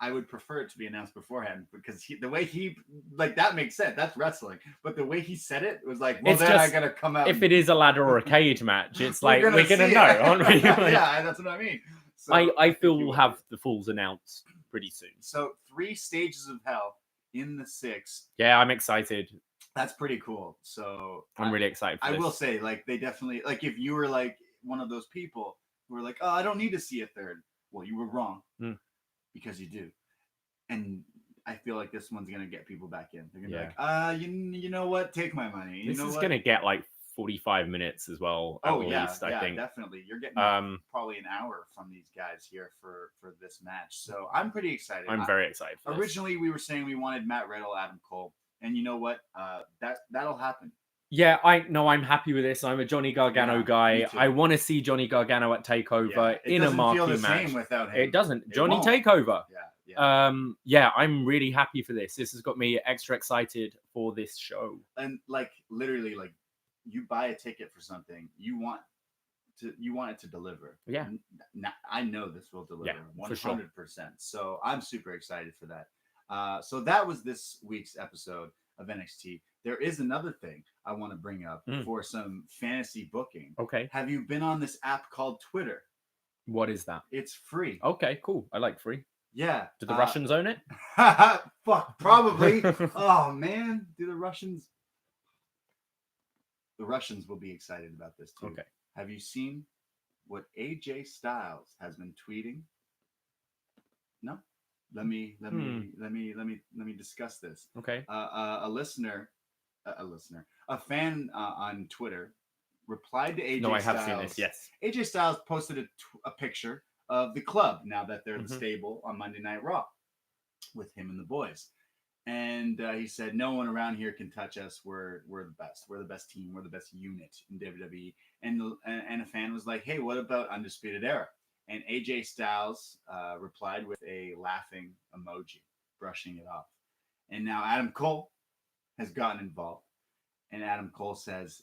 I would prefer it to be announced beforehand because the way he that makes sense. That's wrestling. But the way he said it was like, well, then I got to come out. If it is a ladder or a cage match, it's like, we're going to know, aren't we? Yeah, that's what I mean. So, I feel we'll have the falls announced pretty soon. So 3 stages of hell in the 6. Yeah, I'm excited. That's pretty cool. So I'm really excited for this. I will say, they definitely, if you were one of those people who were like, oh, I don't need to see a third. Well, you were wrong. Because you do. And I feel like this one's going to get people back in. They're going to be like, you know what? Take my money. This is going to get 45 minutes as well. At least, I think. Definitely. You're getting probably an hour from these guys here for this match. So I'm pretty excited. I'm very excited for originally, we were saying we wanted Matt Riddle, Adam Cole. And you know what? That'll happen. Yeah, I'm happy with this. I'm a Johnny Gargano guy. I want to see Johnny Gargano at TakeOver in a marquee match. Without him. It doesn't. Johnny TakeOver. Yeah. I'm really happy for this. This has got me extra excited for this show. And literally, you buy a ticket for something, you want it to deliver. Yeah. I know this will deliver 100%. Sure. So I'm super excited for that. So that was this week's episode of NXT. There is another thing I want to bring up for some fantasy booking. Okay. Have you been on this app called Twitter? What is that? It's free. Okay, cool. I like free. Yeah. Do the Russians own it? Fuck, probably. Oh, man. Do the Russians? The Russians will be excited about this, too. Okay. Have you seen what AJ Styles has been tweeting? No? Let me discuss this. Okay. A fan on Twitter replied to AJ Styles. No, I have seen this. Yes. AJ Styles posted a picture of the club now that they're the stable on Monday Night Raw with him and the boys. And he said, no one around here can touch us. We're the best. We're the best team. We're the best unit in WWE. And a fan was like, hey, what about Undisputed Era? And AJ Styles replied with a laughing emoji, brushing it off. And now Adam Cole has gotten involved. And Adam Cole says,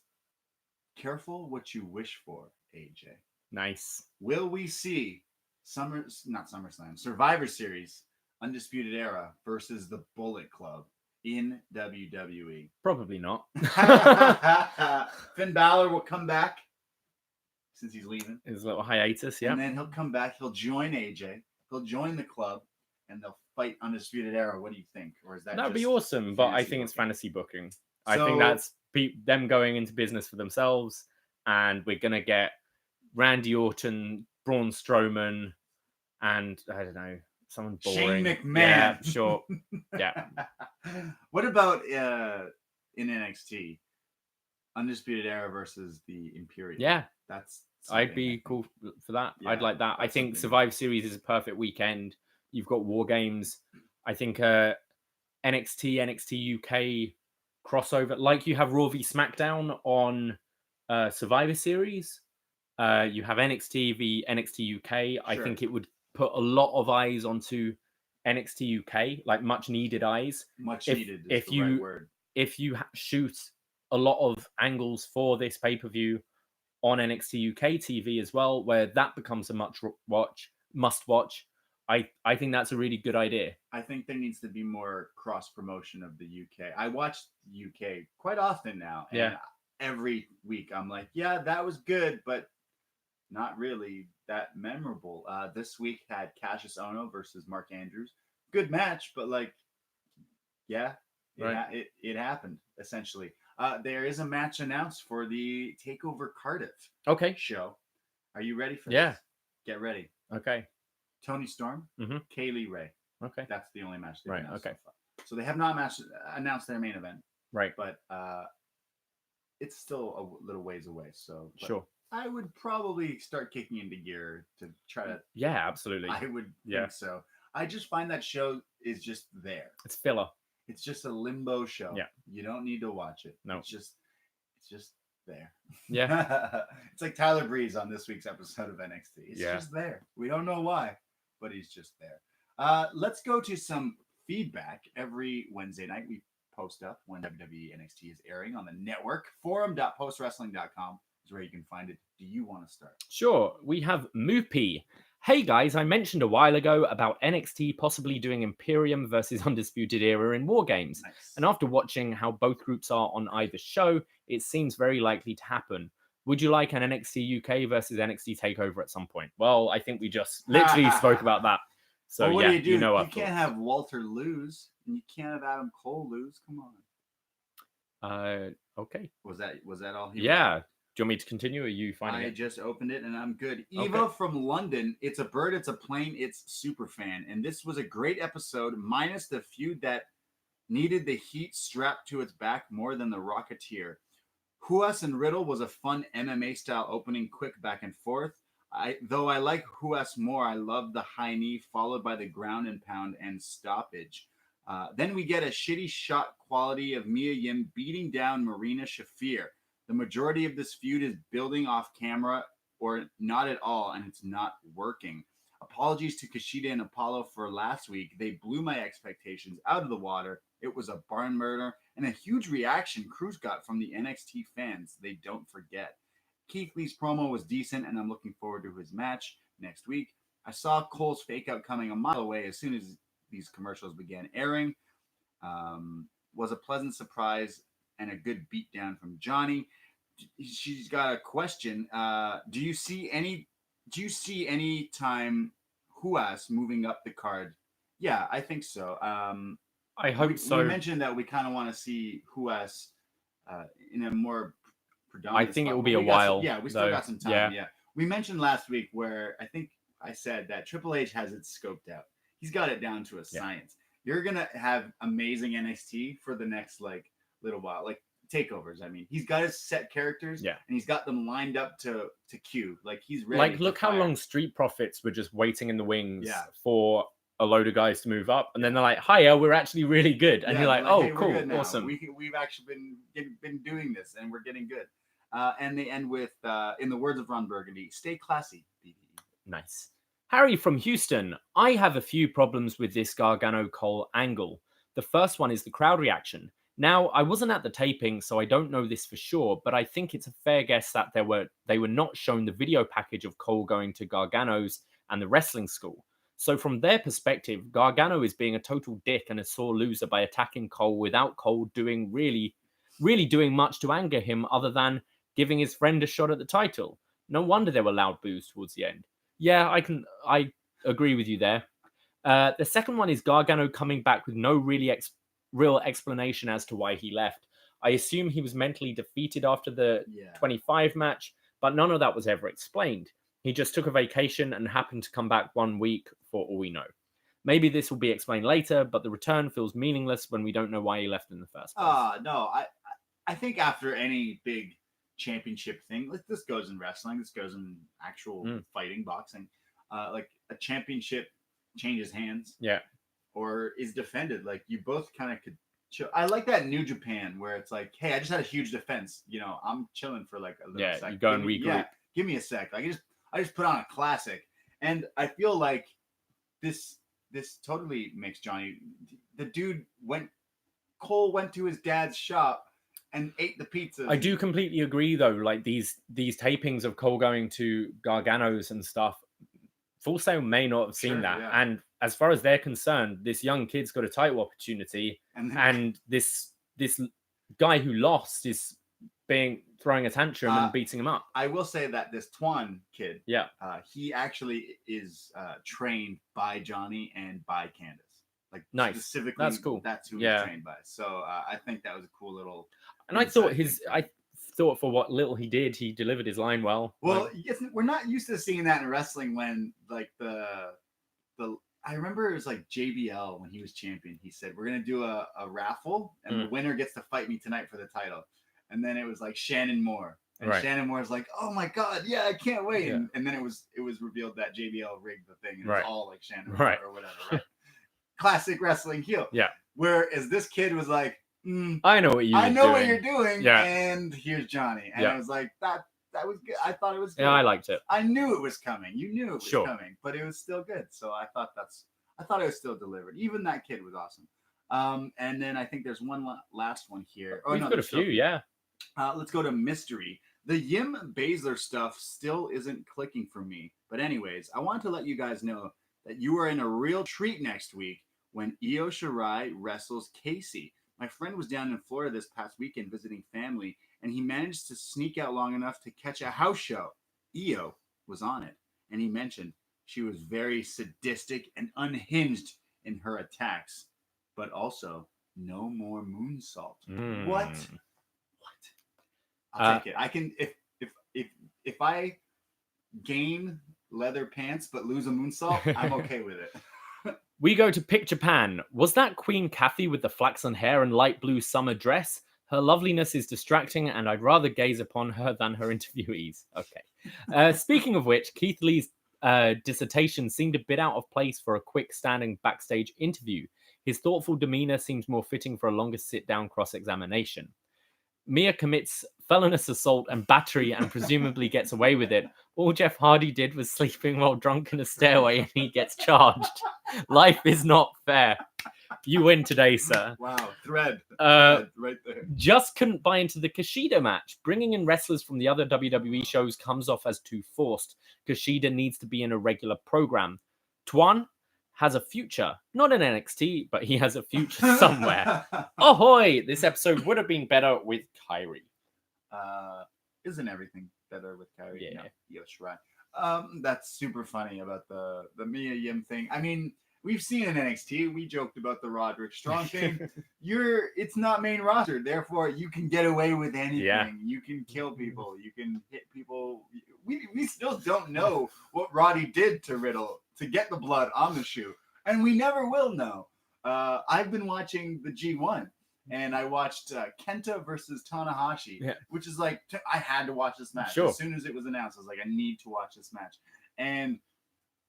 careful what you wish for, AJ. Nice. Will we see Survivor Series, Undisputed Era versus the Bullet Club in WWE? Probably not. Finn Balor will come back since he's leaving. His little hiatus, yeah. And then he'll come back. He'll join AJ. He'll join the club, and they'll fight Undisputed Era. What do you think? Or is that that'd be awesome? But I think it's fantasy booking. I So- think that's them going into business for themselves, and we're gonna get Randy Orton, Braun Strowman, and I don't know, someone boring. Shane McMahon. Yeah, sure. Yeah. What about in NXT, Undisputed Era versus the Imperium? Yeah. That's I'd be cool for that. Yeah, I'd like that. I that's think something. Survivor Series is a perfect weekend. You've got War Games. I think NXT UK crossover, like you have Raw v SmackDown on Survivor Series. You have NXT v NXT UK. I think it would put a lot of eyes onto NXT UK, like much needed eyes. Much needed is the right word. If you shoot a lot of angles for this pay-per-view on NXT UK TV as well, where that becomes a must watch, I think that's a really good idea. I think there needs to be more cross promotion of the UK. I watch UK quite often now, and every week I'm like, yeah, that was good, but not really that memorable. This week had Cassius Ohno versus Mark Andrews. Good match, but like, it happened essentially. There is a match announced for the Takeover Cardiff show. Are you ready for this? Get ready. Okay. Toni Storm, Kaylee Ray. Okay. That's the only match they've announced so far. So they have not announced their main event. Right. But it's still a little ways away. So sure. I would probably start kicking into gear to try to. Yeah, absolutely. I would think so. I just find that show is just there. It's filler. It's just a limbo show. Yeah. You don't need to watch it. No. It's just there. Yeah. It's like Tyler Breeze on this week's episode of NXT. It's just there. We don't know why, but he's just there. Let's go to some feedback. Every Wednesday night we post up when WWE NXT is airing on the network. Forum.postwrestling.com is where you can find it. Do you want to start? Sure. We have Moopy. Hey guys, I mentioned a while ago about NXT possibly doing Imperium versus Undisputed Era in War Games. Nice. And after watching how both groups are on either show, it seems very likely to happen. Would you like an NXT UK versus NXT TakeOver at some point? Well, I think we just literally spoke about that. So what do you do? You know you can't have Walter lose, and you can't have Adam Cole lose. Come on. Okay. Was that all? Yeah. Do you want me to continue, or are you finding it? I just opened it, and I'm good. Eva from London. It's a bird, it's a plane, it's super fan. And this was a great episode, minus the feud that needed the heat strapped to its back more than the Rocketeer. Ruas and Riddle was a fun MMA-style opening, quick back and forth. Though I like Ruas more, I love the high knee, followed by the ground and pound and stoppage. Then we get a shitty shot quality of Mia Yim beating down Marina Shafir. The majority of this feud is building off camera or not at all, and it's not working. Apologies to Kushida and Apollo for last week. They blew my expectations out of the water. It was a barn murder and a huge reaction Cruz got from the NXT fans. They don't forget. Keith Lee's promo was decent, and I'm looking forward to his match next week. I saw Cole's fake out coming a mile away as soon as these commercials began airing. Was a pleasant surprise and a good beatdown from Johnny. She's got a question. Do you see any time Ruas moving up the card? Yeah, I think so. I hope so. We mentioned that we kind of want to see Ruas in a more predominant I think spot, it will be a while. we still got some time. Yeah. We mentioned last week where I think I said that Triple H has it scoped out. He's got it down to a science. You're going to have amazing NXT for the next little while. Like takeovers. I mean, he's got his set characters, and he's got them lined up to cue. Like he's ready. Like, look how long Street Profits were just waiting in the wings for a load of guys to move up, and then they're like, "Hiya, we're actually really good," and you're like, "Oh, hey, cool, awesome." We've actually been doing this, and we're getting good. And they end with, in the words of Ron Burgundy, "Stay classy, BBE." Nice. Harry from Houston. I have a few problems with this Gargano Cole angle. The first one is the crowd reaction. Now, I wasn't at the taping, so I don't know this for sure, but I think it's a fair guess that they were not shown the video package of Cole going to Gargano's and the wrestling school. So from their perspective, Gargano is being a total dick and a sore loser by attacking Cole without Cole doing really doing much to anger him other than giving his friend a shot at the title. No wonder there were loud boos towards the end. Yeah, I agree with you there. The second one is Gargano coming back with no real explanation as to why he left. I assume he was mentally defeated after the 25 match, but none of that was ever explained. He just took a vacation and happened to come back 1 week for all we know. Maybe this will be explained later, but the return feels meaningless when we don't know why he left in the first place. No, I think after any big championship thing, like this goes in wrestling, this goes in actual fighting, boxing, like a championship changes hands. Yeah. or is defended. Like you both kind of could chill. I like that New Japan where it's like, hey, I just had a huge defense. You know, I'm chilling for like a little second. You go and regroup. Yeah, give me a sec. Like I just put on a classic, and I feel like this totally makes Johnny. The dude Cole went to his dad's shop and ate the pizza. I do completely agree, though. Like these tapings of Cole going to Gargano's and stuff, Full Sail may not have seen that. Yeah. And as far as they're concerned, this young kid's got a title opportunity, and this guy who lost is throwing a tantrum and beating him up. I will say that this Twan kid, yeah, he actually is trained by Johnny and by Candace. Like nice. Specifically, that's cool. That's who he's trained by. So I think that was a cool little. And I thought for what little he did, he delivered his line well. Well, we're not used to seeing that in wrestling when like the I remember it was like JBL when he was champion. He said, we're going to do a raffle and the winner gets to fight me tonight for the title. And then it was like Shannon Moore. And Shannon Moore's like, oh my God, yeah, I can't wait. Yeah. And then it was revealed that JBL rigged the thing. And it was all like Shannon Moore or whatever, right? Classic wrestling heel. Yeah. Whereas this kid was like, I know what you're doing. And here's Johnny. And I was like, that was good. I thought it was good. Yeah, I liked it. I knew it was coming. You knew it was coming, but it was still good. So I thought it was still delivered. Even that kid was awesome. And then I think there's one last one here. We've got a few, yeah. Let's go to mystery. The Yim Baszler stuff still isn't clicking for me. But anyways, I want to let you guys know that you are in a real treat next week when Io Shirai wrestles Casey. My friend was down in Florida this past weekend visiting family, and he managed to sneak out long enough to catch a house show. Io was on it, and he mentioned she was very sadistic and unhinged in her attacks, but also no more moonsault. What? I'll take it. I can if I gain leather pants but lose a moonsault, I'm okay with it. We go to Pick Japan. Was that Queen Kathy with the flaxen hair and light blue summer dress? Her loveliness is distracting, and I'd rather gaze upon her than her interviewees. Okay. Speaking of which, Keith Lee's dissertation seemed a bit out of place for a quick standing backstage interview. His thoughtful demeanor seems more fitting for a longer sit-down cross-examination. Mia commits felonious assault and battery and presumably gets away with it. All Jeff Hardy did was sleeping while drunk in a stairway and he gets charged. Life is not fair. You win today, sir. Wow, thread right there. Just couldn't buy into the Kushida match. Bringing in wrestlers from the other WWE shows comes off as too forced. Kushida needs to be in a regular program. Twan has a future, not in NXT, but he has a future somewhere. Ahoy! This episode would have been better with Kairi. Isn't everything better with Kairi? Yeah. Yes, right. That's super funny about the Mia Yim thing. I mean, we've seen in NXT, we joked about the Roderick Strong thing. It's not main roster, therefore you can get away with anything. Yeah. You can kill people. You can hit people. We still don't know what Roddy did to Riddle to get the blood on the shoe, and we never will know. I've been watching the G1, and I watched Kenta versus Tanahashi, which is like, I had to watch this match. As soon as it was announced, I was like, I need to watch this match. And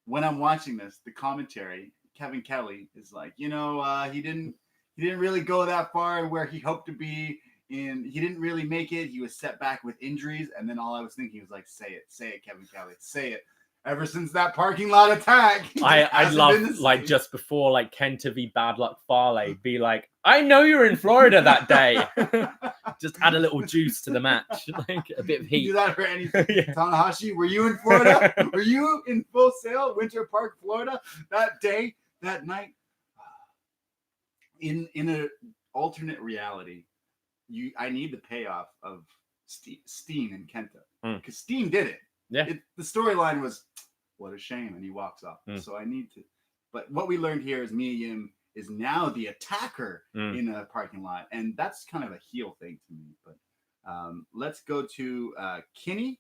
when I'm watching this, the commentary, Kevin Kelly is like, he didn't really go that far where he hoped to be. He didn't really make it. He was set back with injuries. And then all I was thinking was like, say it, Kevin Kelly, say it. Ever since that parking lot attack, I love like just before like Kenta v Bad Luck Fale be like, I know you were in Florida that day. Just add a little juice to the match, like a bit of heat. Do that for anything. Tanahashi, were you in Florida? Were you in Full Sail, Winter Park, Florida that day, that night? In an alternate reality, I need the payoff of Steen and Kenta because Steen did it. Yeah. The storyline was, what a shame, and he walks off. So I need to. But what we learned here is Mia Yim is now the attacker in a parking lot, and that's kind of a heel thing to me. But let's go to Kinney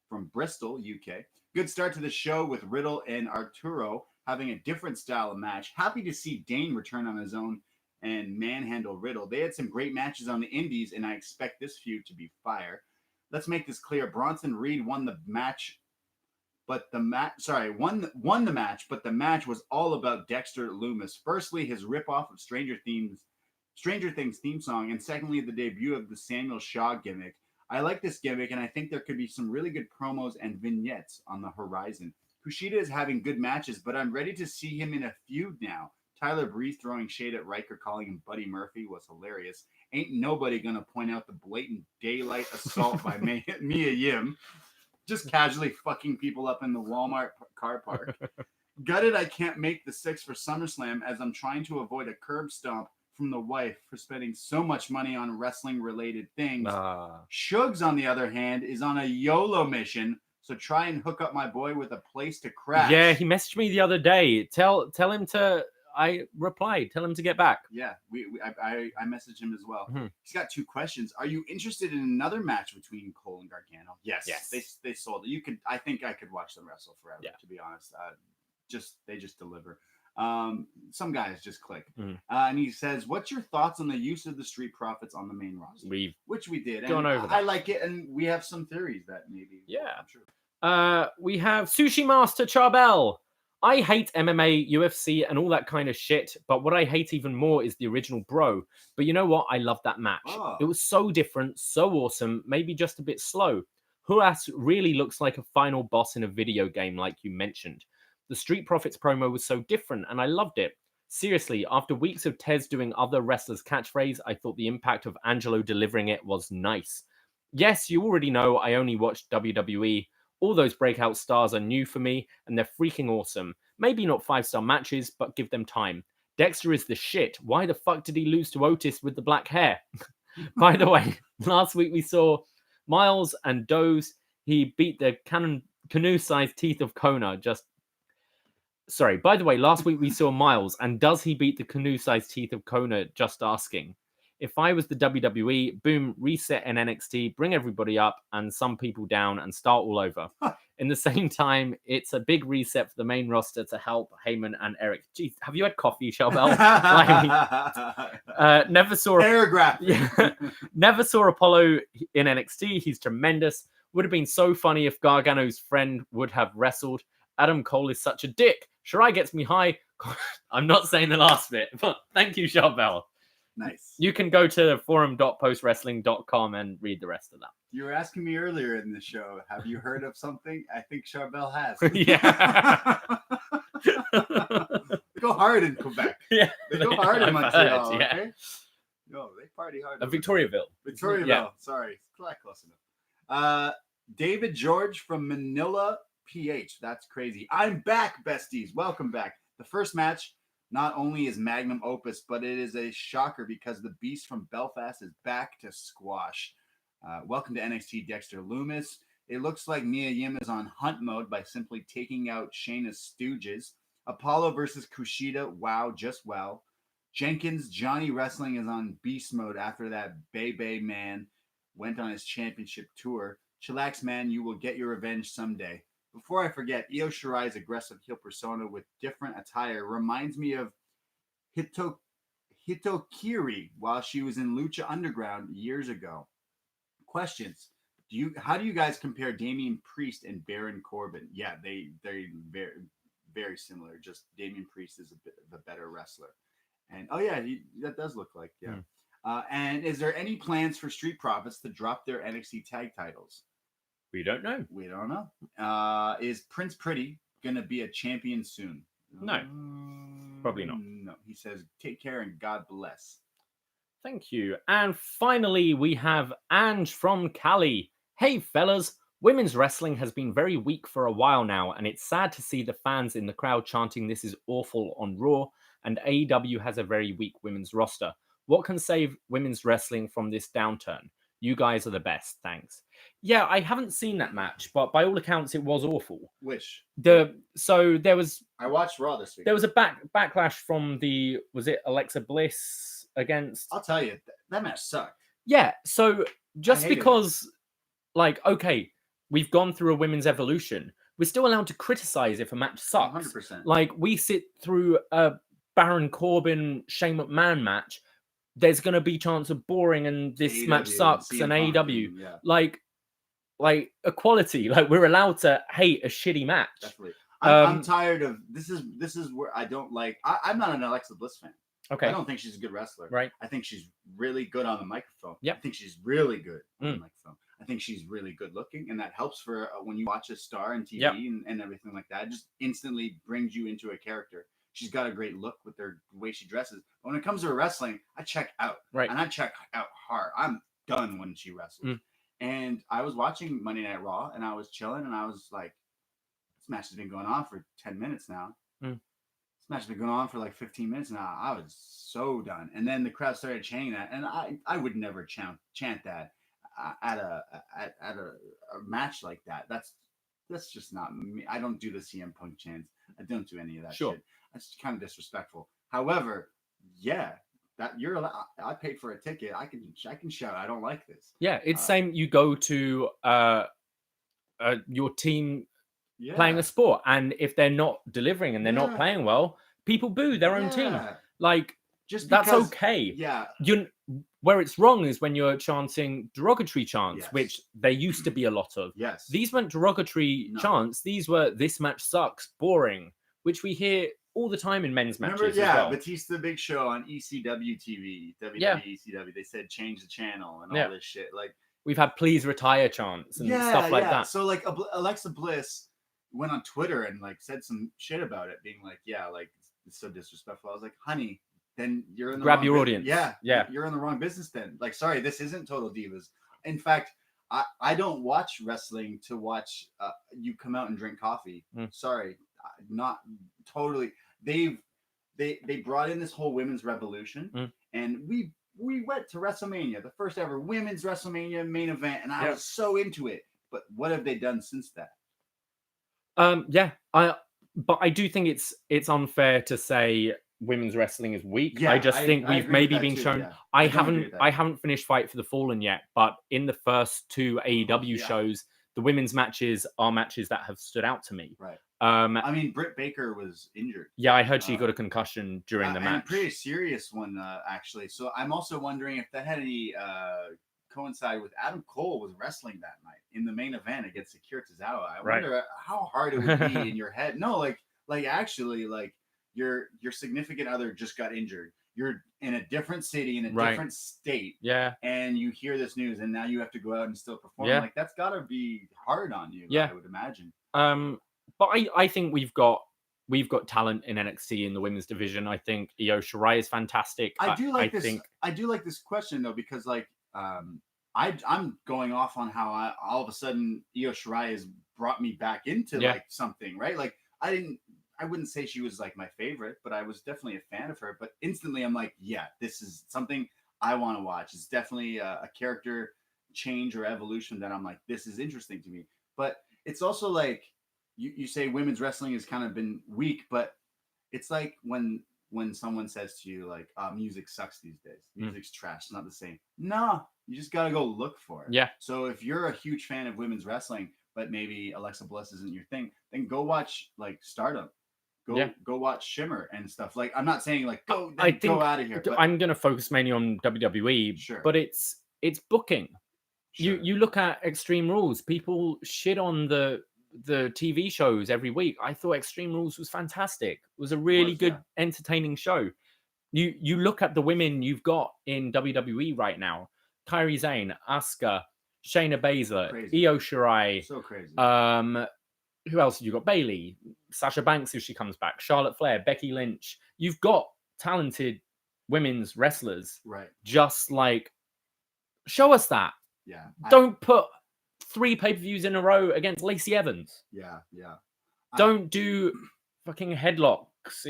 from Bristol, UK. Good start to the show with Riddle and Arturo having a different style of match. Happy to see Dain return on his own and manhandle Riddle. They had some great matches on the indies, and I expect this feud to be fire. Let's make this clear. Bronson Reed won the match, won the match, but the match was all about Dexter Lumis. Firstly, his ripoff of Stranger Things theme song, and secondly, the debut of the Samuel Shaw gimmick. I like this gimmick, and I think there could be some really good promos and vignettes on the horizon. Kushida is having good matches, but I'm ready to see him in a feud now. Tyler Breeze throwing shade at Riker, calling him Buddy Murphy, was hilarious. Ain't nobody gonna point out the blatant daylight assault by Mia Yim. Just casually fucking people up in the Walmart car park. Gutted I can't make the 6 for SummerSlam, as I'm trying to avoid a curb stomp from the wife for spending so much money on wrestling-related things. Shugs, on the other hand, is on a YOLO mission, so try and hook up my boy with a place to crash. Yeah, he messaged me the other day. Tell him to... I replied. Tell him to get back. Yeah, I messaged him as well. Mm-hmm. He's got 2 questions. Are you interested in another match between Cole and Gargano? Yes. They sold it. I think I could watch them wrestle forever. Yeah. To be honest, they just deliver. Some guys just click. Mm-hmm. And he says, "What's your thoughts on the use of the Street Profits on the main roster?" Which we did. Gone over that. I like it, and we have some theories that maybe. Yeah. I'm sure. We have Sushi Master Charbel. I hate MMA, UFC, and all that kind of shit, but what I hate even more is the original Bro. But you know what? I love that match. Oh. It was so different, so awesome, maybe just a bit slow. Ruas really looks like a final boss in a video game, like you mentioned. The Street Profits promo was so different, and I loved it. Seriously, after weeks of Tez doing other wrestlers' catchphrase, I thought the impact of Angelo delivering it was nice. Yes, you already know I only watched WWE. All those breakout stars are new for me, and they're freaking awesome. Maybe not 5-star matches, but give them time. Dexter is the shit. Why the fuck did he lose to Otis with the black hair? By the way, last week we saw Miles and Doze. He beat the canoe-sized teeth of Kona. By the way, last week we saw Miles, and does he beat the canoe-sized teeth of Kona? Just asking. If I was the WWE, boom, reset in NXT, bring everybody up and some people down and start all over. In the same time, it's a big reset for the main roster to help Heyman and Eric. Jeez, have you had coffee, Charbel? Never saw paragraph. Never saw Apollo in NXT. He's tremendous. Would have been so funny if Gargano's friend would have wrestled. Adam Cole is such a dick. Shirai gets me high. I'm not saying the last bit, but thank you, Charbel. Nice. You can go to forum.postwrestling.com and read the rest of that. You were asking me earlier in the show, have you heard of something? I think Charbel has. Yeah. They go hard in Quebec. Yeah. They go hard in Montreal. Yeah. Okay? No, they party hard. Victoriaville. Victoriaville. Yeah. Sorry. Close enough. David George from Manila, PH. That's crazy. I'm back, besties. Welcome back. The first match not only is magnum opus, but it is a shocker because the beast from Belfast is back to squash. Welcome to NXT, Dexter Lumis. It looks like Mia Yim is on hunt mode by simply taking out Shayna's stooges. Apollo versus Kushida, wow, just well. Jenkins, Johnny Wrestling is on beast mode after that Bebe man went on his championship tour. Chillax, man, you will get your revenge someday. Before I forget, Io Shirai's aggressive heel persona with different attire reminds me of Hitokiri while she was in Lucha Underground years ago. Questions. How do you guys compare Damian Priest and Baron Corbin? Yeah, they're very, very similar. Just Damian Priest is a bit of a better wrestler. And that does look like, yeah. And is there any plans for Street Profits to drop their NXT tag titles? We don't know. We don't know. Is Prince Pretty going to be a champion soon? No. Probably not. No. He says, take care and God bless. Thank you. And finally, we have Ange from Cali. Hey, fellas. Women's wrestling has been very weak for a while now, and it's sad to see the fans in the crowd chanting this is awful on Raw, and AEW has a very weak women's roster. What can save women's wrestling from this downturn? You guys are the best. Thanks. Yeah, I haven't seen that match, but by all accounts, it was awful. Which? So there was... I watched Raw this week. There was a backlash from was it Alexa Bliss against... I'll tell you, that match sucked. Yeah, so just because, okay, we've gone through a women's evolution, we're still allowed to criticize if a match sucks. 100%. We sit through a Baron Corbin, Shane McMahon match, there's going to be chance of boring and this match sucks and AEW. Yeah. like equality. Like we're allowed to hate a shitty match. Definitely. I'm tired of this is where I don't like. I'm not an Alexa Bliss fan. Okay. I don't think she's a good wrestler. Right. I think she's really good on the microphone. Yep. I think she's really good on the microphone. I think she's really good looking, and that helps for when you watch a star on TV and everything like that. It just instantly brings you into a character. She's got a great look with the way she dresses. But when it comes to wrestling, I check out. Right. And I check out hard. I'm done when she wrestles. And I was watching Monday Night Raw, and I was chilling, and I was like, this match has been going on for 10 minutes now. This match has been going on for like 15 minutes now. I was so done. And then the crowd started chanting that, and I would never chant that at a match like that. That's just not me. I don't do the CM Punk chants. I don't do any of that shit. That's kind of disrespectful. However, yeah, that you're allowed. I paid for a ticket. I can shout. I don't like this. Yeah, it's same. You go to your team playing a sport, and if they're not delivering and they're not playing well, people boo their own team. Like, just because, that's okay. Yeah. Where it's wrong is when you're chanting derogatory chants, which there used to be a lot of. Yes. These weren't derogatory chants. These were, this match sucks, boring, which we hear all the time in men's matches. Remember, as well. Batista Big Show on ECW TV, WWE ECW. They said change the channel and all this shit. Like, we've had please retire chants and stuff like that. So like Alexa Bliss went on Twitter and like said some shit about it, being like, like it's so disrespectful. I was like, honey, then you're in the grab your audience. Yeah, you're in the wrong business then. Like, sorry, this isn't Total Divas. In fact, I don't watch wrestling to watch you come out and drink coffee. Sorry, not totally. They brought in this whole women's revolution, and we went to WrestleMania, the first ever women's WrestleMania main event, and I was so into it. But what have they done since that? But I do think it's unfair to say women's wrestling is weak. Yeah, I just think we've maybe been shown. Yeah. I haven't finished Fight for the Fallen yet, but in the first two AEW shows, the women's matches are matches that have stood out to me. Right. I mean, Britt Baker was injured. Yeah, I heard she got a concussion during the match. And a pretty serious one, actually. So I'm also wondering if that had any coincide with Adam Cole was wrestling that night in the main event against Akira Tozawa. I wonder how hard it would be in your head. No, like actually, like your significant other just got injured. You're in a different city, in a different state. Yeah. And you hear this news, and now you have to go out and still perform. Yeah. Like, that's got to be hard on you, I would imagine. But I think we've got talent in NXT in the women's division. I think Io Shirai is fantastic. I do like this question though, because like I'm going off on how all of a sudden Io Shirai has brought me back into like something, right? Like I wouldn't say she was like my favorite, but I was definitely a fan of her. But instantly I'm like, yeah, this is something I want to watch. It's definitely a character change or evolution that I'm like, this is interesting to me. But it's also like, you say women's wrestling has kind of been weak, but it's like when someone says to you like, music sucks these days. Music's trash. It's not the same. No, you just got to go look for it. Yeah. So if you're a huge fan of women's wrestling, but maybe Alexa Bliss isn't your thing, then go watch like Stardom. Go watch Shimmer and stuff. Like, I'm not saying like go out of here. But I'm going to focus mainly on WWE. Sure. But it's booking. Sure. You look at Extreme Rules. People shit on the TV shows every week. I thought Extreme Rules was fantastic. It was a really good, entertaining show. You look at the women you've got in WWE right now: Kairi Sane, Asuka, Shayna Baszler, Io Shirai. So crazy. Who else have you got? Bayley, Sasha Banks if she comes back, Charlotte Flair, Becky Lynch. You've got talented women's wrestlers. Right. Just like, show us that. Yeah. Don't put 3 pay-per-views in a row against Lacey Evans. Yeah. Don't do fucking headlocks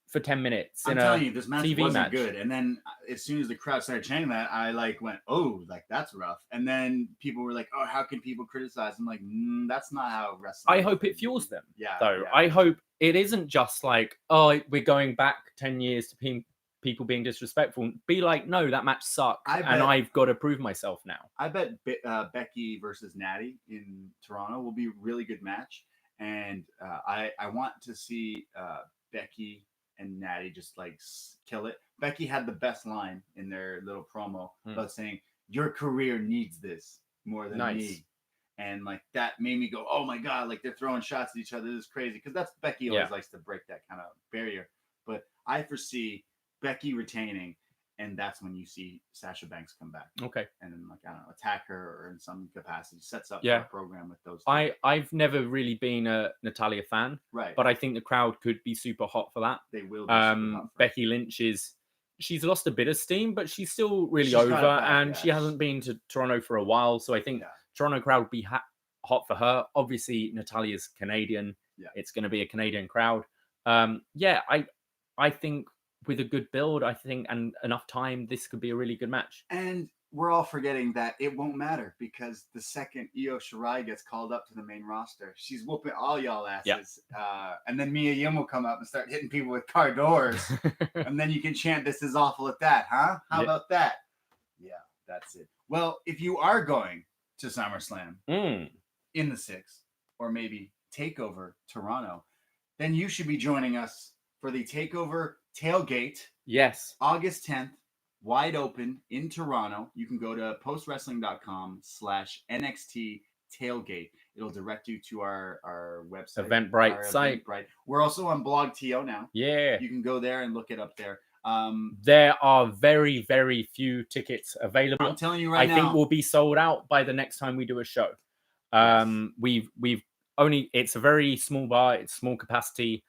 for 10 minutes in a TV match. I'm telling you, this match wasn't good. And then as soon as the crowd started chanting that, I like went, oh, like that's rough. And then people were like, oh, how can people criticize? I'm like, that's not how wrestling. I hope it fuels them. Yeah. Though I hope it isn't just like, oh, we're going back 10 years to people being disrespectful. Be like, no, that match sucked, and I've got to prove myself now. I bet Becky versus Natty in Toronto will be a really good match, and I want to see Becky and Natty just like kill it. Becky had the best line in their little promo about saying, "Your career needs this more than me," And like that made me go, oh my God, like they're throwing shots at each other. This is crazy. Because that's Becky always likes to break that kind of barrier. But I foresee Becky retaining, and that's when you see Sasha Banks come back. Okay. And then, like, I don't know, attack her or in some capacity, sets up a program with those two. I've never really been a Natalya fan. Right. But I think the crowd could be super hot for that. They will be super hot for Becky Lynch she's lost a bit of steam, but she's still really over. And she hasn't been to Toronto for a while. So I think Toronto crowd would be hot for her. Obviously, Natalya's Canadian. Yeah. It's going to be a Canadian crowd. I think with a good build, and enough time, this could be a really good match. And we're all forgetting that it won't matter because the second Io Shirai gets called up to the main roster, she's whooping all y'all asses. Yeah. And then Mia Yim will come up and start hitting people with car doors. And then you can chant, "This is awful at that," huh? How about that? Yeah, that's it. Well, if you are going to SummerSlam in the 6th, or maybe TakeOver Toronto, then you should be joining us for the TakeOver Tailgate. Yes. August 10th, wide open in Toronto. You can go to postwrestling.com/NXT Tailgate. It'll direct you to our website. Eventbrite site. Eventbrite. We're also on BlogTO now. Yeah. You can go there and look it up there. There are very, very few tickets available. I'm telling you right now. I think we'll be sold out by the next time we do a show. We've only, it's a very small bar. It's small capacity.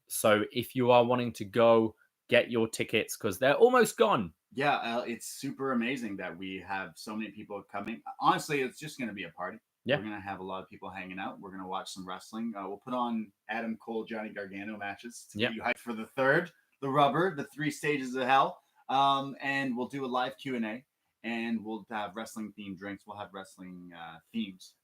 So if you are wanting to go, get your tickets because they're almost gone. Yeah, it's super amazing that we have so many people coming. Honestly, it's just going to be a party. Yeah. We're going to have a lot of people hanging out. We're going to watch some wrestling. We'll put on Adam Cole, Johnny Gargano matches to get you hyped for the 3rd, the rubber, the 3 stages of hell. And we'll do a live Q&A. And we'll have wrestling-themed drinks. We'll have wrestling themes.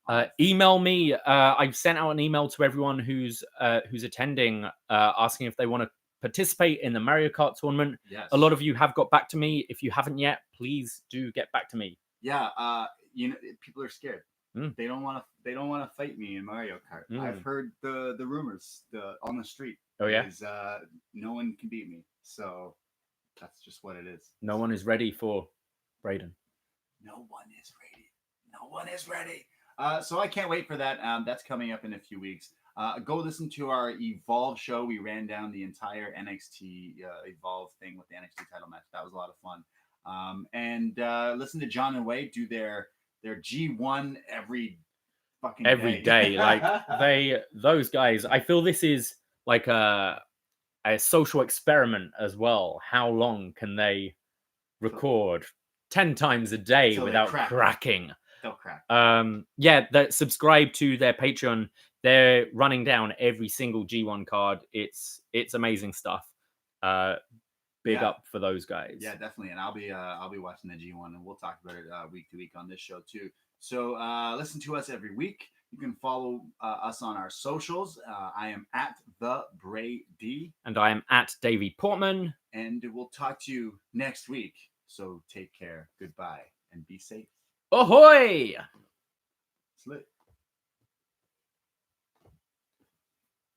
Email me. I've sent out an email to everyone who's attending, asking if they want to participate in the Mario Kart tournament. Yes. A lot of you have got back to me. If you haven't yet, please do get back to me. Yeah. People are scared. They don't want to fight me in Mario Kart. I've heard the rumors on the street. Oh yeah. No one can beat me. So that's just what it is. No one is ready for Braden. No one is ready. So I can't wait for that. That's coming up in a few weeks. Go listen to our Evolve show. We ran down the entire NXT Evolve thing with the NXT title match. That was a lot of fun. And listen to John and Wade do their G1 every fucking day. Like those guys. I feel this is like a social experiment as well. How long can they record 10 times a day without cracking? They'll crack. Subscribe to their Patreon. They're running down every single G1 card. It's amazing stuff. Big up for those guys. Yeah, definitely. And I'll be watching the G1, and we'll talk about it week to week on this show too. So listen to us every week. You can follow us on our socials. I am at the Brady, and I am at Davie Portman. And we'll talk to you next week. So take care. Goodbye and be safe. Ahoy! Slit.